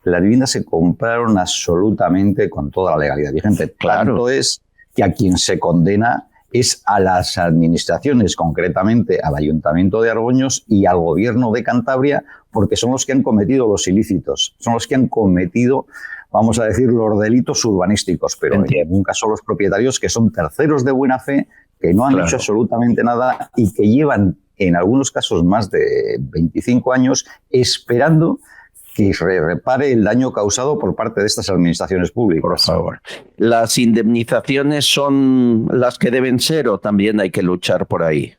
Las viviendas se compraron absolutamente con toda la legalidad vigente. Claro. Tanto es que a quien se condena es a las administraciones, concretamente al Ayuntamiento de Argoños y al Gobierno de Cantabria, porque son los que han cometido los ilícitos, son los que han cometido, vamos a decir, los delitos urbanísticos, pero en ningún caso los propietarios, que son terceros de buena fe, que no han hecho absolutamente nada y que llevan, en algunos casos, más de 25 años esperando que se repare el daño causado por parte de estas administraciones públicas. Por favor. ¿Las indemnizaciones son las que deben ser o también hay que luchar por ahí?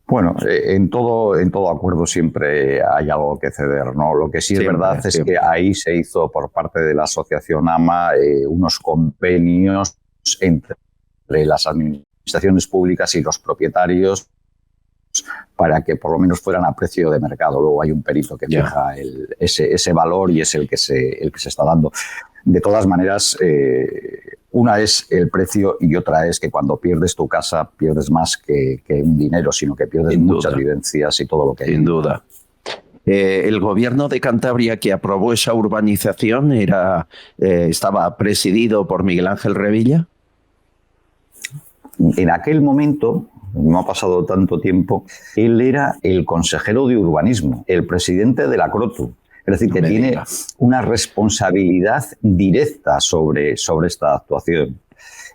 Bueno, en todo acuerdo siempre hay algo que ceder, ¿no? Lo que sí es verdad es que ahí se hizo por parte de la asociación AMA unos convenios entre las administraciones públicas y los propietarios para que por lo menos fueran a precio de mercado. Luego hay un perito que fija ese valor y es el que se está dando. De todas maneras, una es el precio y otra es que cuando pierdes tu casa pierdes más que un dinero, sino que pierdes muchas vivencias y todo lo que hay. Sin duda. El gobierno de Cantabria que aprobó esa urbanización estaba presidido por Miguel Ángel Revilla. En aquel momento, no ha pasado tanto tiempo, él era el consejero de urbanismo, el presidente de la CROTU. Es decir, que tiene una responsabilidad directa sobre esta actuación.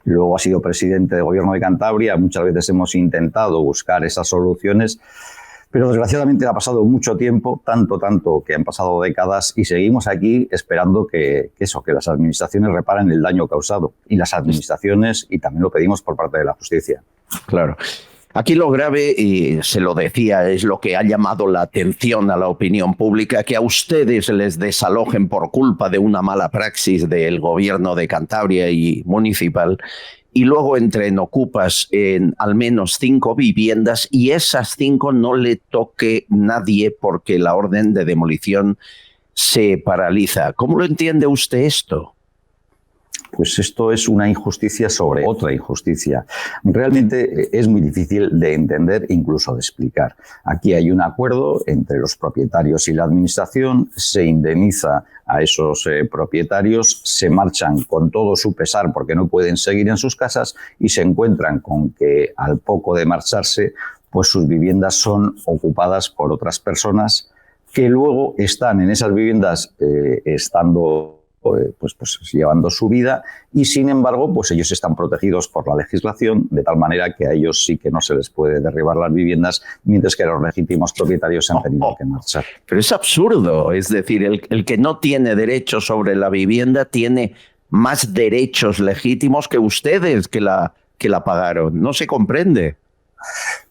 Luego ha sido presidente del Gobierno de Cantabria, muchas veces hemos intentado buscar esas soluciones, pero desgraciadamente ha pasado mucho tiempo, tanto que han pasado décadas y seguimos aquí esperando que las administraciones reparen el daño causado. Y las administraciones, y también lo pedimos por parte de la justicia. Claro. Aquí lo grave, y se lo decía, es lo que ha llamado la atención a la opinión pública, que a ustedes les desalojen por culpa de una mala praxis del gobierno de Cantabria y municipal, y luego entren ocupas en al menos 5 viviendas y esas 5 no le toque nadie porque la orden de demolición se paraliza. ¿Cómo lo entiende usted esto? Pues esto es una injusticia sobre otra injusticia. Realmente es muy difícil de entender, incluso de explicar. Aquí hay un acuerdo entre los propietarios y la administración, se indemniza a esos propietarios, se marchan con todo su pesar porque no pueden seguir en sus casas y se encuentran con que al poco de marcharse, pues sus viviendas son ocupadas por otras personas que luego están en esas viviendas pues llevando su vida y sin embargo pues ellos están protegidos por la legislación de tal manera que a ellos sí que no se les puede derribar las viviendas mientras que los legítimos propietarios se han tenido que marchar. Pero es absurdo, es decir, el que no tiene derechos sobre la vivienda tiene más derechos legítimos que ustedes que la pagaron. No se comprende.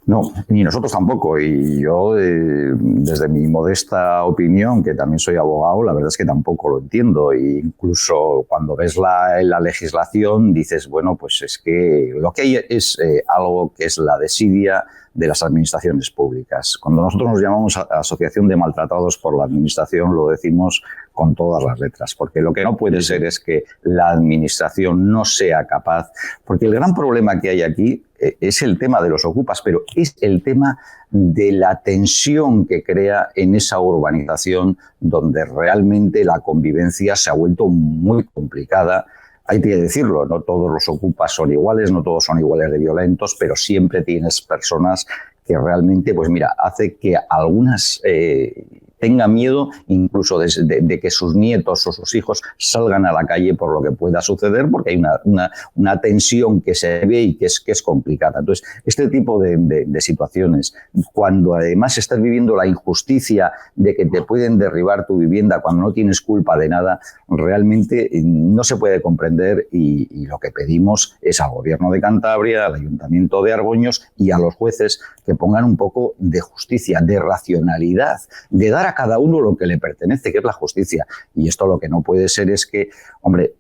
No, ni nosotros tampoco. Y yo, desde mi modesta opinión, que también soy abogado, la verdad es que tampoco lo entiendo. E incluso cuando ves la legislación, dices, bueno, pues es que lo que hay es algo que es la desidia de las administraciones públicas. Cuando nosotros nos llamamos Asociación de Maltratados por la Administración, lo decimos con todas las letras, porque lo que no puede ser es que la administración no sea capaz, porque el gran problema que hay aquí es el tema de los ocupas, pero es el tema de la tensión que crea en esa urbanización donde realmente la convivencia se ha vuelto muy complicada. Hay que decirlo, no todos los ocupas son iguales, no todos son iguales de violentos, pero siempre tienes personas que realmente, pues mira, hace que algunas tengan miedo incluso de que sus nietos o sus hijos salgan a la calle por lo que pueda suceder, porque hay una tensión que se ve y que es complicada. Entonces, este tipo de situaciones, cuando además estás viviendo la injusticia de que te pueden derribar tu vivienda cuando no tienes culpa de nada, realmente no se puede comprender y lo que pedimos es al Gobierno de Cantabria, al Ayuntamiento de Argoños y a los jueces que pongan un poco de justicia, de racionalidad, de dar a a cada uno lo que le pertenece, que es la justicia. Y esto lo que no puede ser es que, hombre,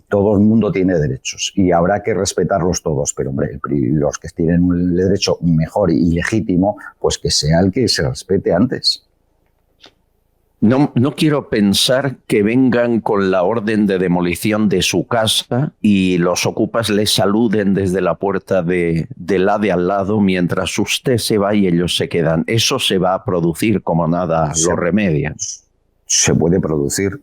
todo el mundo tiene derechos y habrá que respetarlos todos, pero, hombre, los que tienen un derecho mejor y legítimo, pues que sea el que se respete antes. No quiero pensar que vengan con la orden de demolición de su casa y los ocupas les saluden desde la puerta de la de al lado mientras usted se va y ellos se quedan. Eso se va a producir como nada lo remedia. Se puede producir.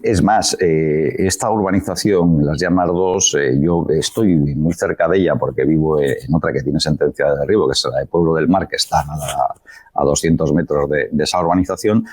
Es más, esta urbanización, Las Llamas 2, yo estoy muy cerca de ella porque vivo en otra que tiene sentencia de derribo, que es la de Pueblo del Mar, que está a 200 metros de esa urbanización.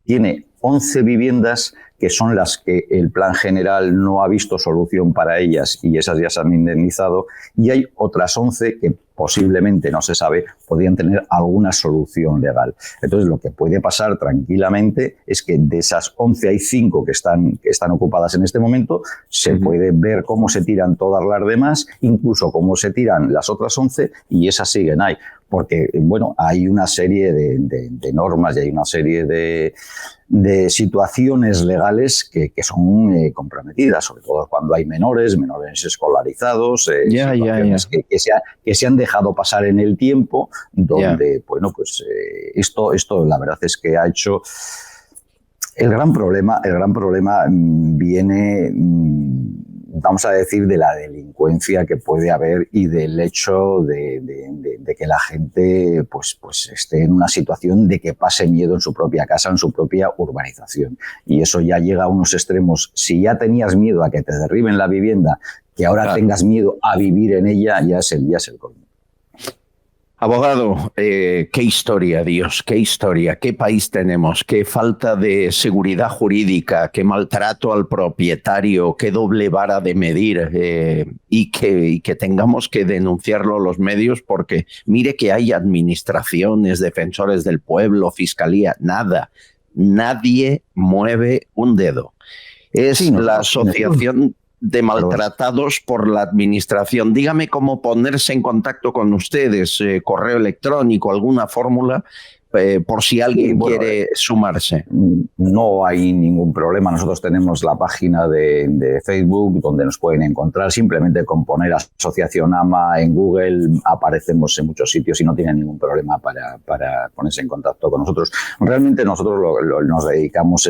Tiene 11 viviendas que son las que el plan general no ha visto solución para ellas y esas ya se han indemnizado, y hay otras 11 que posiblemente, no se sabe, podrían tener alguna solución legal. Entonces, lo que puede pasar tranquilamente es que de esas 11 hay 5 que están ocupadas en este momento, se puede ver cómo se tiran todas las demás, incluso cómo se tiran las otras 11, y esas siguen ahí. Porque, bueno, hay una serie de normas y hay una serie de situaciones legales que son comprometidas, sobre todo cuando hay menores escolarizados, que se han dejado pasar en el tiempo, donde, bueno, pues esto la verdad es que ha hecho... El gran problema viene, vamos a decir, de la delincuencia que puede haber y del hecho de que la gente pues esté en una situación de que pase miedo en su propia casa, en su propia urbanización. Y eso ya llega a unos extremos. Si ya tenías miedo a que te derriben la vivienda, que ahora tengas miedo a vivir en ella, ya es el colmo. Abogado, qué historia, Dios, qué historia, qué país tenemos, qué falta de seguridad jurídica, qué maltrato al propietario, qué doble vara de medir y que tengamos que denunciarlo los medios porque mire que hay administraciones, defensores del pueblo, fiscalía, nada, nadie mueve un dedo. Es la asociación de maltratados por la administración. Dígame cómo ponerse en contacto con ustedes, correo electrónico, alguna fórmula, por si alguien quiere sumarse. No hay ningún problema. Nosotros tenemos la página de Facebook donde nos pueden encontrar. Simplemente con poner Asociación AMA en Google aparecemos en muchos sitios y no tienen ningún problema para ponerse en contacto con nosotros. Realmente nosotros nos dedicamos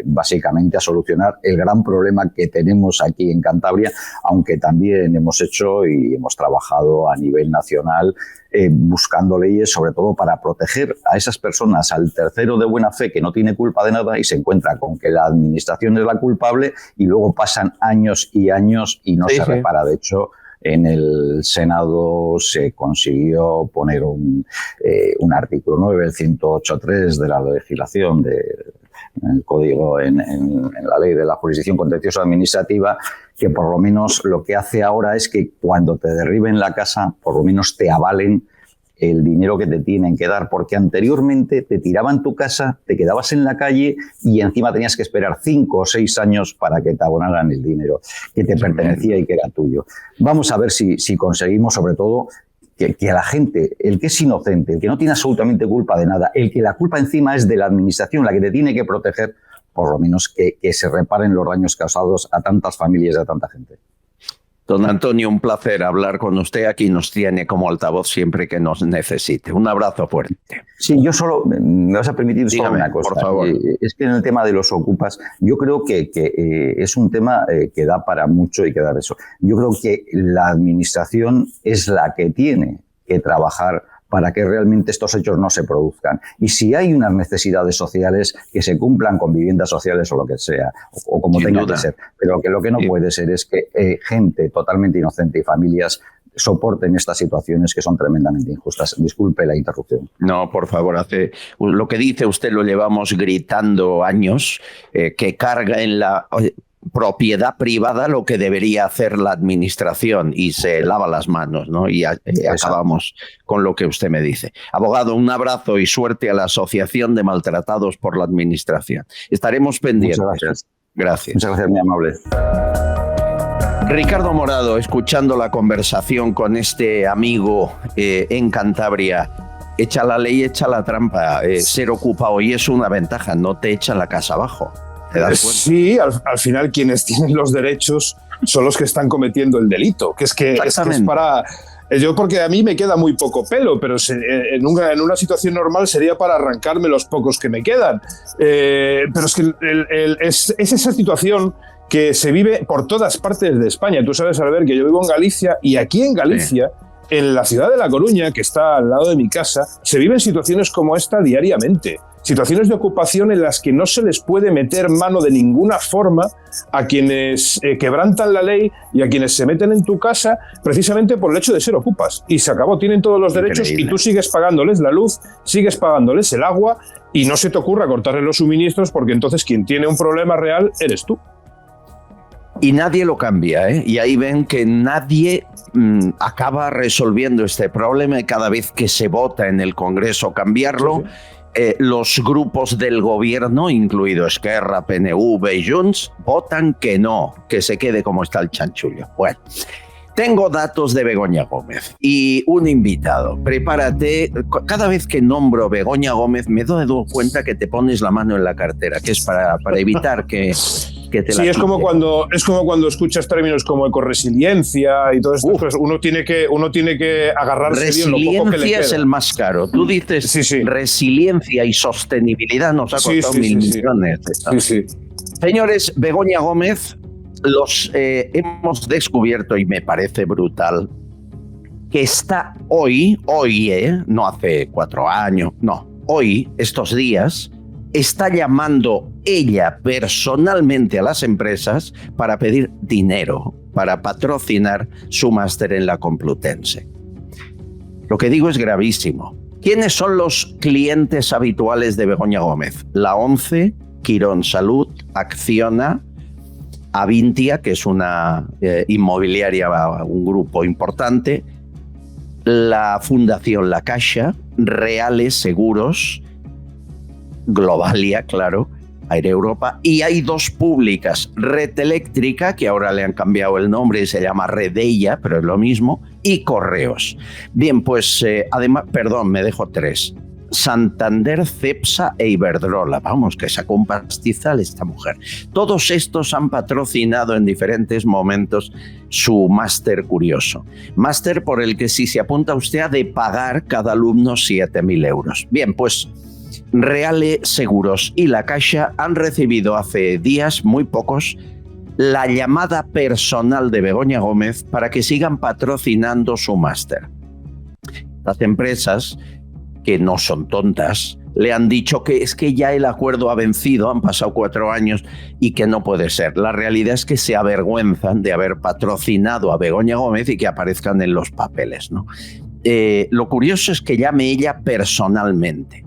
básicamente a solucionar el gran problema que tenemos aquí en Cantabria, aunque también hemos hecho y hemos trabajado a nivel nacional buscando leyes, sobre todo para proteger a esas personas, al tercero de buena fe que no tiene culpa de nada y se encuentra con que la administración es la culpable y luego pasan años y años y no se repara. De hecho, en el Senado se consiguió poner un artículo 9, el 108.3 de la legislación el código en la ley de la jurisdicción contenciosa administrativa, que por lo menos lo que hace ahora es que cuando te derriben la casa, por lo menos te avalen el dinero que te tienen que dar, porque anteriormente te tiraban tu casa, te quedabas en la calle y encima tenías que esperar 5 o 6 años para que te abonaran el dinero que te pertenecía y que era tuyo. Vamos a ver si conseguimos, sobre todo, que a la gente, el que es inocente, el que no tiene absolutamente culpa de nada, el que la culpa encima es de la administración, la que te tiene que proteger, por lo menos que se reparen los daños causados a tantas familias y a tanta gente. Don Antonio, un placer hablar con usted. Aquí nos tiene como altavoz siempre que nos necesite. Un abrazo fuerte. Sí, yo solo, me vas a permitir solo una cosa. Por favor. Es que en el tema de los ocupas, yo creo que es un tema que da para mucho y que da eso. Yo creo que la administración es la que tiene que trabajar para que realmente estos hechos no se produzcan. Y si hay unas necesidades sociales, que se cumplan con viviendas sociales o lo que sea, o como tenga que ser. Pero que lo que no puede ser es que gente totalmente inocente y familias soporten estas situaciones que son tremendamente injustas. Disculpe la interrupción. No, por favor, lo que dice usted lo llevamos gritando años, que carga en la propiedad privada lo que debería hacer la administración y se lava las manos, ¿no? Y acabamos con lo que usted me dice. Abogado, un abrazo y suerte a la Asociación de Maltratados por la Administración. Estaremos pendientes. Muchas gracias. Gracias. Muchas gracias, muy amable. Ricardo Morado, escuchando la conversación con este amigo en Cantabria, Echa la ley, echa la trampa. Ser ocupado hoy es una ventaja, no te echan la casa abajo. ¿Te das cuenta? Sí, al final quienes tienen los derechos son los que están cometiendo el delito, que es para... Yo, porque a mí me queda muy poco pelo, pero en una situación normal sería para arrancarme los pocos que me quedan. Pero es que es esa situación que se vive por todas partes de España. Tú sabes, Albert, que yo vivo en Galicia, y aquí en Galicia, en la ciudad de La Coruña, que está al lado de mi casa, se viven situaciones como esta diariamente. Situaciones de ocupación en las que no se les puede meter mano de ninguna forma a quienes quebrantan la ley y a quienes se meten en tu casa precisamente por el hecho de ser ocupas. Y se acabó, tienen todos los derechos y tú sigues pagándoles la luz, sigues pagándoles el agua y no se te ocurra cortarles los suministros, porque entonces quien tiene un problema real eres tú. Y nadie lo cambia, ¿eh? Y ahí ven que nadie acaba resolviendo este problema, y cada vez que se vota en el Congreso cambiarlo, los grupos del gobierno, incluido Esquerra, PNV y Junts, votan que no, que se quede como está el chanchullo. Bueno, tengo datos de Begoña Gómez y un invitado. Prepárate. Cada vez que nombro Begoña Gómez me doy cuenta que te pones la mano en la cartera, que es para evitar que te la... Sí, es como cuando escuchas términos como ecoresiliencia y todo esto, pues uno tiene que agarrarse bien lo poco que le queda. Resiliencia es el más caro. Tú dices resiliencia y sostenibilidad, nos ha costado mil millones. Señores, Begoña Gómez, hemos descubierto, y me parece brutal, que está hoy, no hace 4 años, no, hoy, estos días, está llamando ella personalmente a las empresas para pedir dinero, para patrocinar su máster en la Complutense. Lo que digo es gravísimo. ¿Quiénes son los clientes habituales de Begoña Gómez? La ONCE, Quirón Salud, Acciona, Avintia, que es una inmobiliaria, un grupo importante, la Fundación La Caixa, Reales Seguros, Globalia, claro, Air Europa, y hay 2 públicas, Red Eléctrica, que ahora le han cambiado el nombre y se llama Redella, pero es lo mismo, y Correos. Bien, pues además, perdón, me dejo 3. Santander, Cepsa e Iberdrola. Vamos, que sacó un pastizal esta mujer. Todos estos han patrocinado en diferentes momentos su máster curioso. Máster por el que, si se apunta usted, ha de pagar cada alumno 7.000 euros. Bien, pues Reale Seguros y La Caixa han recibido hace días, muy pocos, la llamada personal de Begoña Gómez para que sigan patrocinando su máster. Las empresas, que no son tontas, le han dicho que es que ya el acuerdo ha vencido, han pasado 4 años y que no puede ser. La realidad es que se avergüenzan de haber patrocinado a Begoña Gómez y que aparezcan en los papeles, ¿no? Lo curioso es que llame ella personalmente.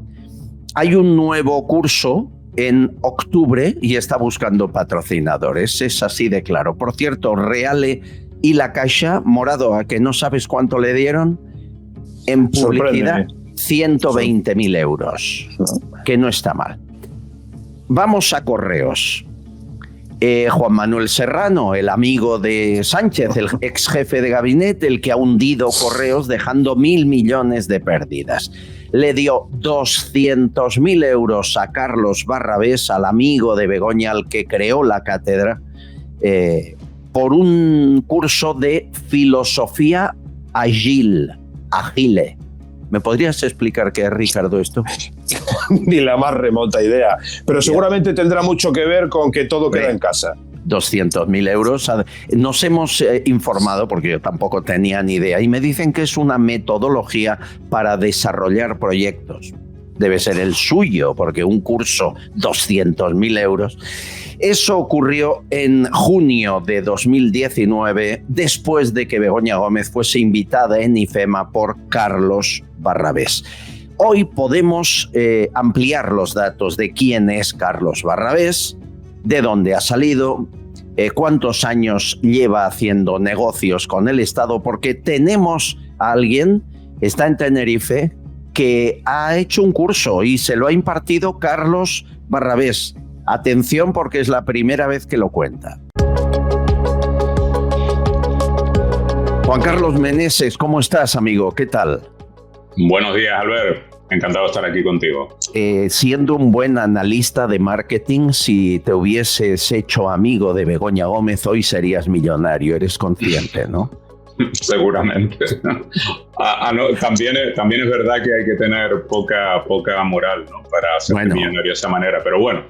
Hay un nuevo curso en octubre y está buscando patrocinadores, es así de claro. Por cierto, Reale y La Caixa, Morado, ¿a que no sabes cuánto le dieron en publicidad? 120.000 euros, que no está mal. Vamos a Correos. Juan Manuel Serrano, el amigo de Sánchez, el ex jefe de gabinete, el que ha hundido Correos dejando 1.000 millones de pérdidas. Le dio 200.000 euros a Carlos Barrabés, al amigo de Begoña, al que creó la cátedra, por un curso de filosofía agile. ¿Me podrías explicar qué es, Ricardo, esto? Ni la más remota idea, pero seguramente tendrá mucho que ver con que todo queda en casa. 200.000 euros. Nos hemos informado, porque yo tampoco tenía ni idea, y me dicen que es una metodología para desarrollar proyectos. Debe ser el suyo, porque un curso, 200.000 euros. Eso ocurrió en junio de 2019, después de que Begoña Gómez fuese invitada en IFEMA por Carlos Barrabés. Hoy podemos ampliar los datos de quién es Carlos Barrabés, de dónde ha salido, cuántos años lleva haciendo negocios con el Estado, porque tenemos a alguien, está en Tenerife, que ha hecho un curso y se lo ha impartido Carlos Barrabés. Atención, porque es la primera vez que lo cuenta. Juan Carlos Meneses, ¿cómo estás, amigo? ¿Qué tal? Buenos días, Albert. Encantado de estar aquí contigo. Siendo un buen analista de marketing, si te hubieses hecho amigo de Begoña Gómez, hoy serías millonario. Eres consciente, ¿no? Seguramente. No, también es verdad que hay que tener poca moral, ¿no? Para ser millonario de esa manera. Pero bueno,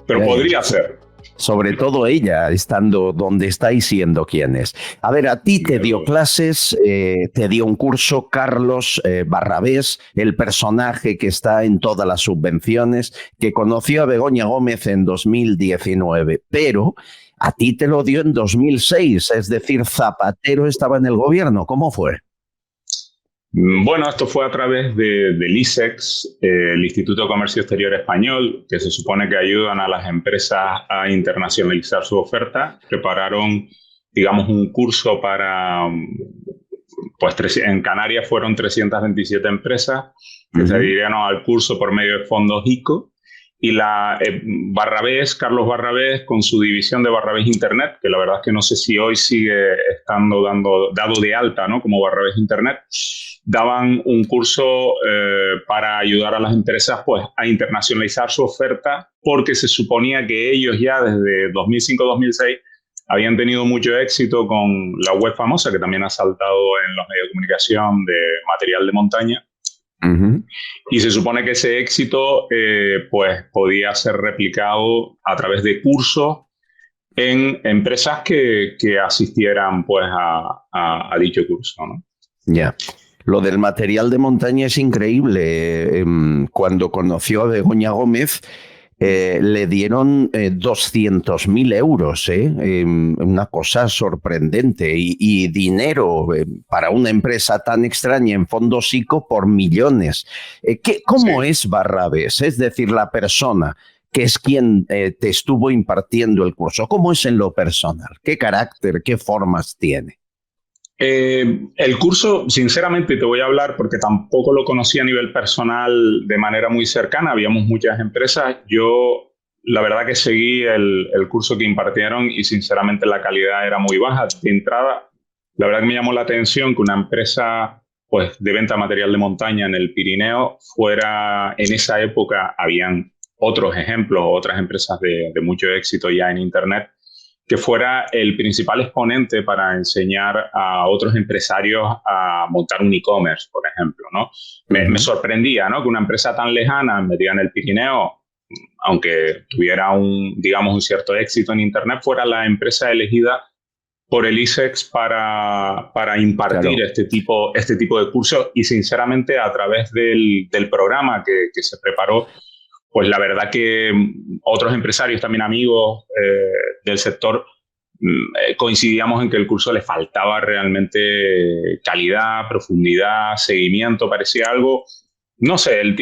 podría ser. Sobre todo ella, estando donde está y siendo quien es. A ver, a ti te dio clases, te dio un curso Carlos Barrabés, el personaje que está en todas las subvenciones, que conoció a Begoña Gómez en 2019, pero a ti te lo dio en 2006, es decir, Zapatero estaba en el gobierno. ¿Cómo fue? Bueno, esto fue a través del ISEX, el Instituto de Comercio Exterior Español, que se supone que ayudan a las empresas a internacionalizar su oferta. Prepararon, digamos, un curso para, pues en Canarias fueron 327 empresas que se adhirieron al curso por medio de fondos ICO. Y Carlos Barrabés, con su división de Barrabés Internet, que la verdad es que no sé si hoy sigue estando dado de alta, ¿no? Como Barrabés Internet, daban un curso para ayudar a las empresas pues, a internacionalizar su oferta, porque se suponía que ellos ya desde 2005-2006 habían tenido mucho éxito con la web famosa, que también ha saltado en los medios de comunicación, de material de montaña. Y se supone que ese éxito pues podía ser replicado a través de cursos en empresas que asistieran pues a dicho curso, ¿no? Ya. Lo del material de montaña es increíble. Cuando conoció a Begoña Gómez, le dieron 200.000 euros, una cosa sorprendente, y dinero para una empresa tan extraña en fondos ICO por millones. ¿Cómo es Barrabés? Es decir, la persona que es quien te estuvo impartiendo el curso. ¿Cómo es en lo personal? ¿Qué carácter, qué formas tiene? El curso, sinceramente te voy a hablar porque tampoco lo conocí a nivel personal de manera muy cercana, habíamos muchas empresas. Yo la verdad que seguí el curso que impartieron y sinceramente la calidad era muy baja de entrada. La verdad que me llamó la atención que una empresa pues, de venta de material de montaña en el Pirineo fuera, en esa época habían otros ejemplos, otras empresas de mucho éxito ya en Internet, que fuera el principal exponente para enseñar a otros empresarios a montar un e-commerce, por ejemplo, ¿no? Me sorprendía, ¿no? Que una empresa tan lejana, metida en el Pirineo, aunque tuviera un cierto éxito en Internet, fuera la empresa elegida por el ISEX para impartir este tipo de cursos. Y sinceramente, a través del programa que se preparó, pues la verdad que otros empresarios, también amigos del sector, coincidíamos en que el curso le faltaba realmente calidad, profundidad, seguimiento. Parecía algo, no sé, lo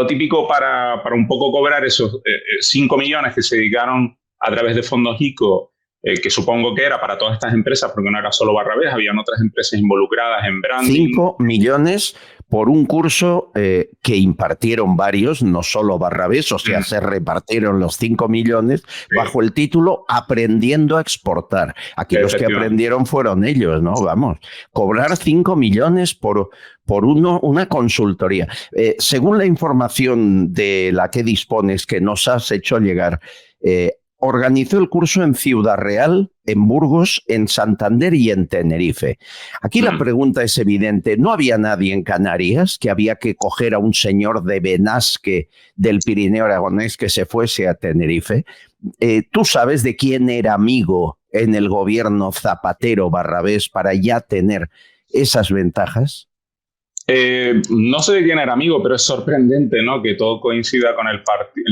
típico para un poco cobrar esos 5 millones que se dedicaron a través de fondos ICO, que supongo que era para todas estas empresas, porque no era solo Barrabés, habían otras empresas involucradas en branding. 5 millones por un curso que impartieron varios, no solo Barrabés, o sea, se repartieron los 5 millones bajo el título Aprendiendo a Exportar. Aquí los que aprendieron fueron ellos, ¿no? Vamos, cobrar 5 millones por una consultoría. Según la información de la que dispones, que nos has hecho llegar, organizó el curso en Ciudad Real, en Burgos, en Santander y en Tenerife. Aquí la pregunta es evidente. ¿No había nadie en Canarias que había que coger a un señor de Benasque del Pirineo aragonés que se fuese a Tenerife? ¿Tú sabes de quién era amigo en el gobierno Zapatero Barrabés para ya tener esas ventajas? No sé de quién era amigo, pero es sorprendente, ¿no? Que todo coincida con el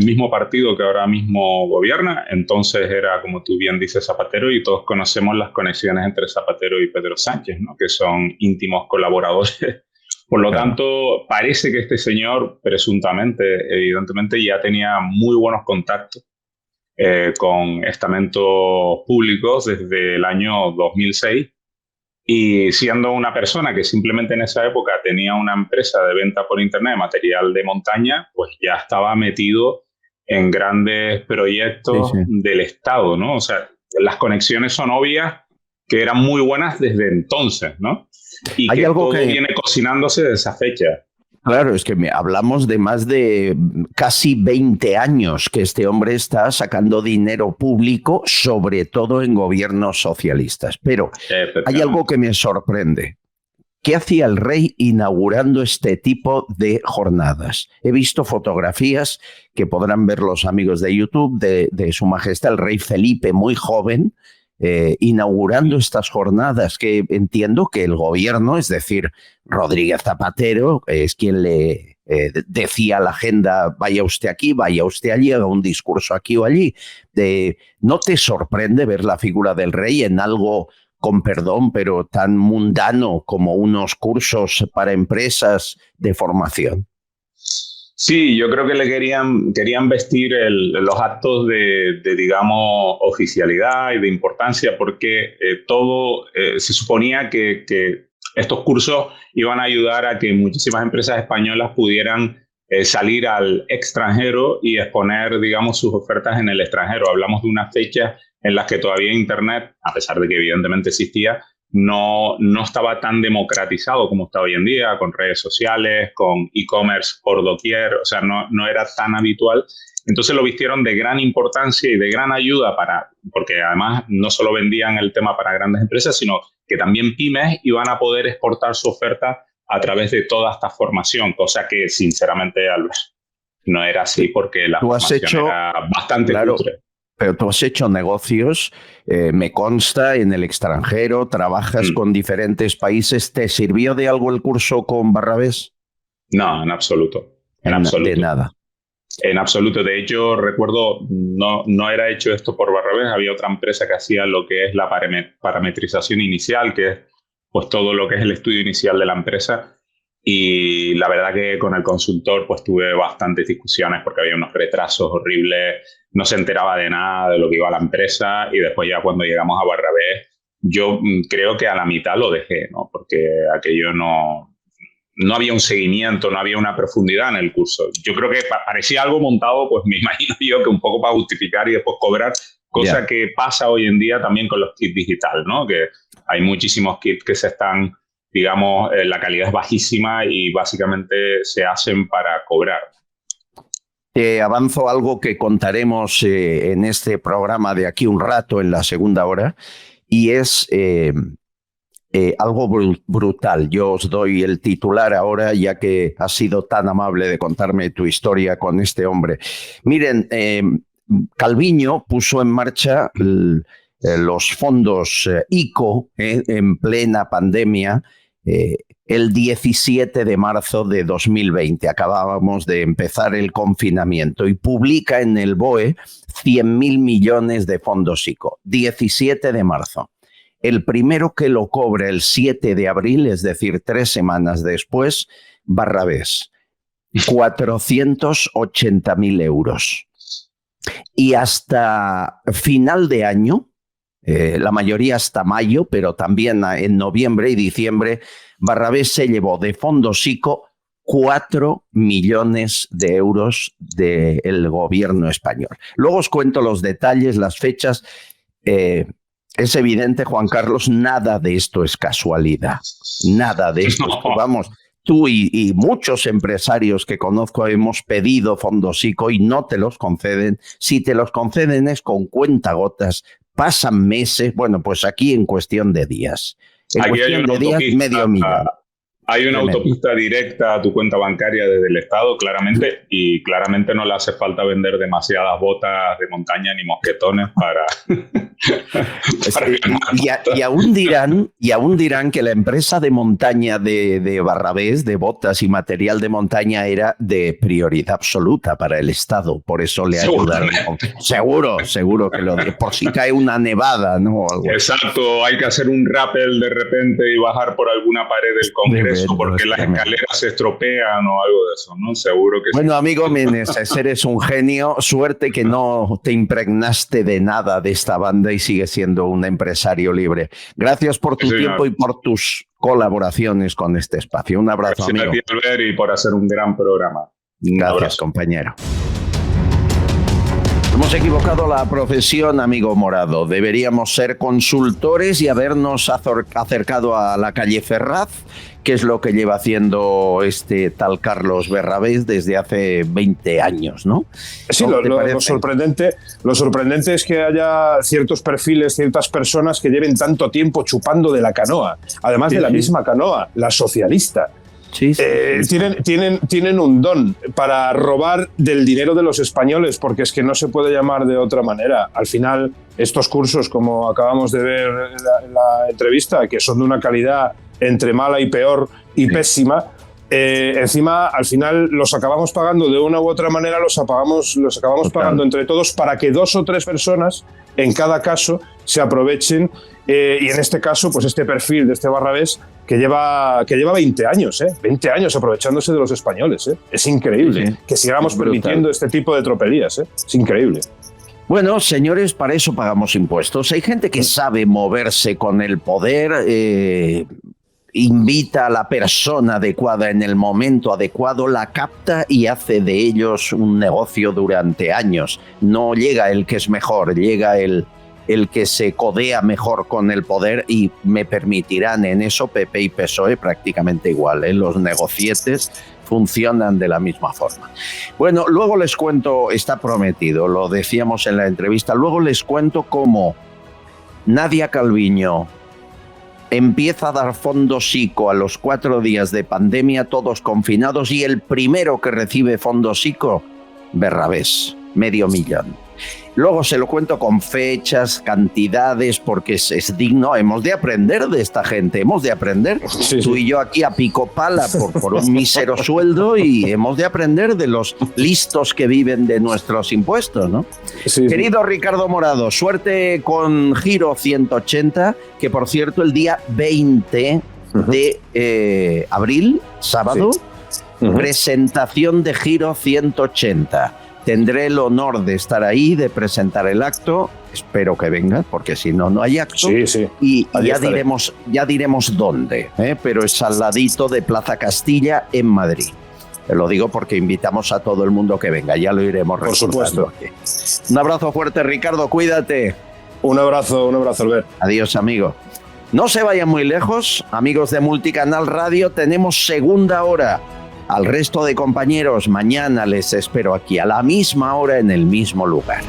mismo partido que ahora mismo gobierna. Entonces era, como tú bien dices, Zapatero, y todos conocemos las conexiones entre Zapatero y Pedro Sánchez, ¿no? Que son íntimos colaboradores. Por lo tanto, parece que este señor, presuntamente, evidentemente, ya tenía muy buenos contactos con estamentos públicos desde el año 2006. Y siendo una persona que simplemente en esa época tenía una empresa de venta por internet de material de montaña, pues ya estaba metido en grandes proyectos del Estado, ¿no? O sea, las conexiones son obvias, que eran muy buenas desde entonces, ¿no? y hay que algo todo que viene cocinándose de esa fecha. Claro, es que hablamos de más de casi 20 años que este hombre está sacando dinero público, sobre todo en gobiernos socialistas. Pero hay algo que me sorprende. ¿Qué hacía el rey inaugurando este tipo de jornadas? He visto fotografías que podrán ver los amigos de YouTube de Su Majestad el Rey Felipe, muy joven, inaugurando estas jornadas que entiendo que el gobierno, es decir, Rodríguez Zapatero, es quien le decía a la agenda, vaya usted aquí, vaya usted allí, haga un discurso aquí o allí. ¿No te sorprende ver la figura del rey en algo, con perdón, pero tan mundano como unos cursos para empresas de formación? Sí, yo creo que le querían vestir los actos de, digamos, oficialidad y de importancia, porque todo se suponía que estos cursos iban a ayudar a que muchísimas empresas españolas pudieran salir al extranjero y exponer, digamos, sus ofertas en el extranjero. Hablamos de una fecha en las que todavía Internet, a pesar de que evidentemente existía, no estaba tan democratizado como está hoy en día, con redes sociales, con e-commerce por doquier, o sea, no era tan habitual. Entonces lo vistieron de gran importancia y de gran ayuda porque además no solo vendían el tema para grandes empresas, sino que también pymes iban a poder exportar su oferta a través de toda esta formación, cosa que sinceramente, Albert, no era así porque la formación era bastante cutre. Pero tú has hecho negocios, me consta, en el extranjero, trabajas con diferentes países. ¿Te sirvió de algo el curso con Barrabés? No, en absoluto. De nada. En absoluto. De hecho, recuerdo, no era hecho esto por Barrabés. Había otra empresa que hacía lo que es la parametrización inicial, que es pues todo lo que es el estudio inicial de la empresa. Y la verdad que con el consultor pues tuve bastantes discusiones porque había unos retrasos horribles, no se enteraba de nada de lo que iba a la empresa, y después ya cuando llegamos a Barrabés, yo creo que a la mitad lo dejé, ¿no? Porque aquello no había un seguimiento, no había una profundidad en el curso. Yo creo que parecía algo montado, pues me imagino yo, que un poco para justificar y después cobrar, cosa que pasa hoy en día también con los kits digital, ¿no? Que hay muchísimos kits que se están, digamos, la calidad es bajísima y básicamente se hacen para cobrar. Te avanzo algo que contaremos en este programa de aquí un rato, en la segunda hora, y es algo brutal. Yo os doy el titular ahora, ya que has sido tan amable de contarme tu historia con este hombre. Miren, Calviño puso en marcha los fondos ICO en plena pandemia, el 17 de marzo de 2020. Acabábamos de empezar el confinamiento y publica en el BOE 100.000 millones de fondos ICO. 17 de marzo. El primero que lo cobra el 7 de abril, es decir, 3 semanas después, Barrabés. 480.000 euros. Y hasta final de año, la mayoría hasta mayo, pero también en noviembre y diciembre, Barrabés se llevó de fondos ICO 4 millones de euros del gobierno español. Luego os cuento los detalles, las fechas. Es evidente, Juan Carlos, nada de esto es casualidad. Nada de esto. Vamos, tú y muchos empresarios que conozco hemos pedido fondos ICO y no te los conceden. Si te los conceden es con cuentagotas. Pasan meses, bueno, pues aquí en cuestión de días. En aquí cuestión de días, medio millón. Hay una autopista directa a tu cuenta bancaria desde el Estado, claramente, y claramente no le hace falta vender demasiadas botas de montaña ni mosquetones para... y aún dirán que la empresa de montaña de Barrabés, de botas y material de montaña, era de prioridad absoluta para el Estado, por eso le ayudaron. Seguro que lo por si cae una nevada, ¿no? Exacto, hay que hacer un rappel de repente y bajar por alguna pared del Congreso porque las escaleras se estropean o algo de eso, ¿no? Seguro que bueno, sí. Amigo Meneses, eres un genio. Suerte que no te impregnaste de nada de esta banda y sigues siendo un empresario libre. Gracias por tu tiempo y por tus colaboraciones con este espacio. Un abrazo, amigo. Gracias a ti, Albert, y por hacer un gran programa. Gracias, compañero. Hemos equivocado la profesión, amigo Morado. Deberíamos ser consultores y habernos acercado a la calle Ferraz, que es lo que lleva haciendo este tal Carlos Berravés desde hace 20 años, ¿no? Sí, lo sorprendente es que haya ciertos perfiles, ciertas personas que lleven tanto tiempo chupando de la canoa, además de la misma canoa, la socialista. Tienen un don para robar del dinero de los españoles, porque es que no se puede llamar de otra manera. Al final, estos cursos, como acabamos de ver en la entrevista, que son de una calidad entre mala y peor y pésima, encima al final los acabamos pagando de una u otra manera, los acabamos pagando entre todos para que 2 o 3 personas en cada caso se aprovechen, y en este caso pues este perfil de este Berravés que lleva 20 años, 20 años aprovechándose de los españoles. Es increíble que sigamos permitiendo este tipo de tropelías. Es increíble. Bueno, señores, para eso pagamos impuestos. Hay gente que sabe moverse con el poder, invita a la persona adecuada en el momento adecuado, la capta y hace de ellos un negocio durante años. No llega el que es mejor, llega el que se codea mejor con el poder, y me permitirán en eso PP y PSOE prácticamente igual. Los negocietes funcionan de la misma forma. Bueno, luego les cuento, está prometido, lo decíamos en la entrevista, luego les cuento cómo Nadia Calviño empieza a dar fondos ICO a los 4 días de pandemia, todos confinados, y el primero que recibe fondos ICO, Berravés, $500,000. Luego se lo cuento con fechas, cantidades, porque es digno. Hemos de aprender de esta gente, hemos de aprender. Sí. Tú y yo aquí a pico pala por un mísero sueldo, y hemos de aprender de los listos que viven de nuestros impuestos, ¿no? Sí, querido Ricardo Morado, suerte con Giro 180, que por cierto el día 20 de abril, sábado, presentación de Giro 180. Tendré el honor de estar ahí, de presentar el acto. Espero que vengas, porque si no, no hay acto. Sí. Y ya diremos dónde, pero es al ladito de Plaza Castilla, en Madrid. Te lo digo porque invitamos a todo el mundo que venga. Ya lo iremos recordando. Por supuesto. Un abrazo fuerte, Ricardo. Cuídate. Un abrazo, Albert. Adiós, amigo. No se vayan muy lejos, amigos de Multicanal Radio. Tenemos segunda hora. Al resto de compañeros, mañana les espero aquí a la misma hora en el mismo lugar.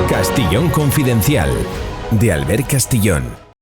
Castillón Confidencial, de Albert Castillón.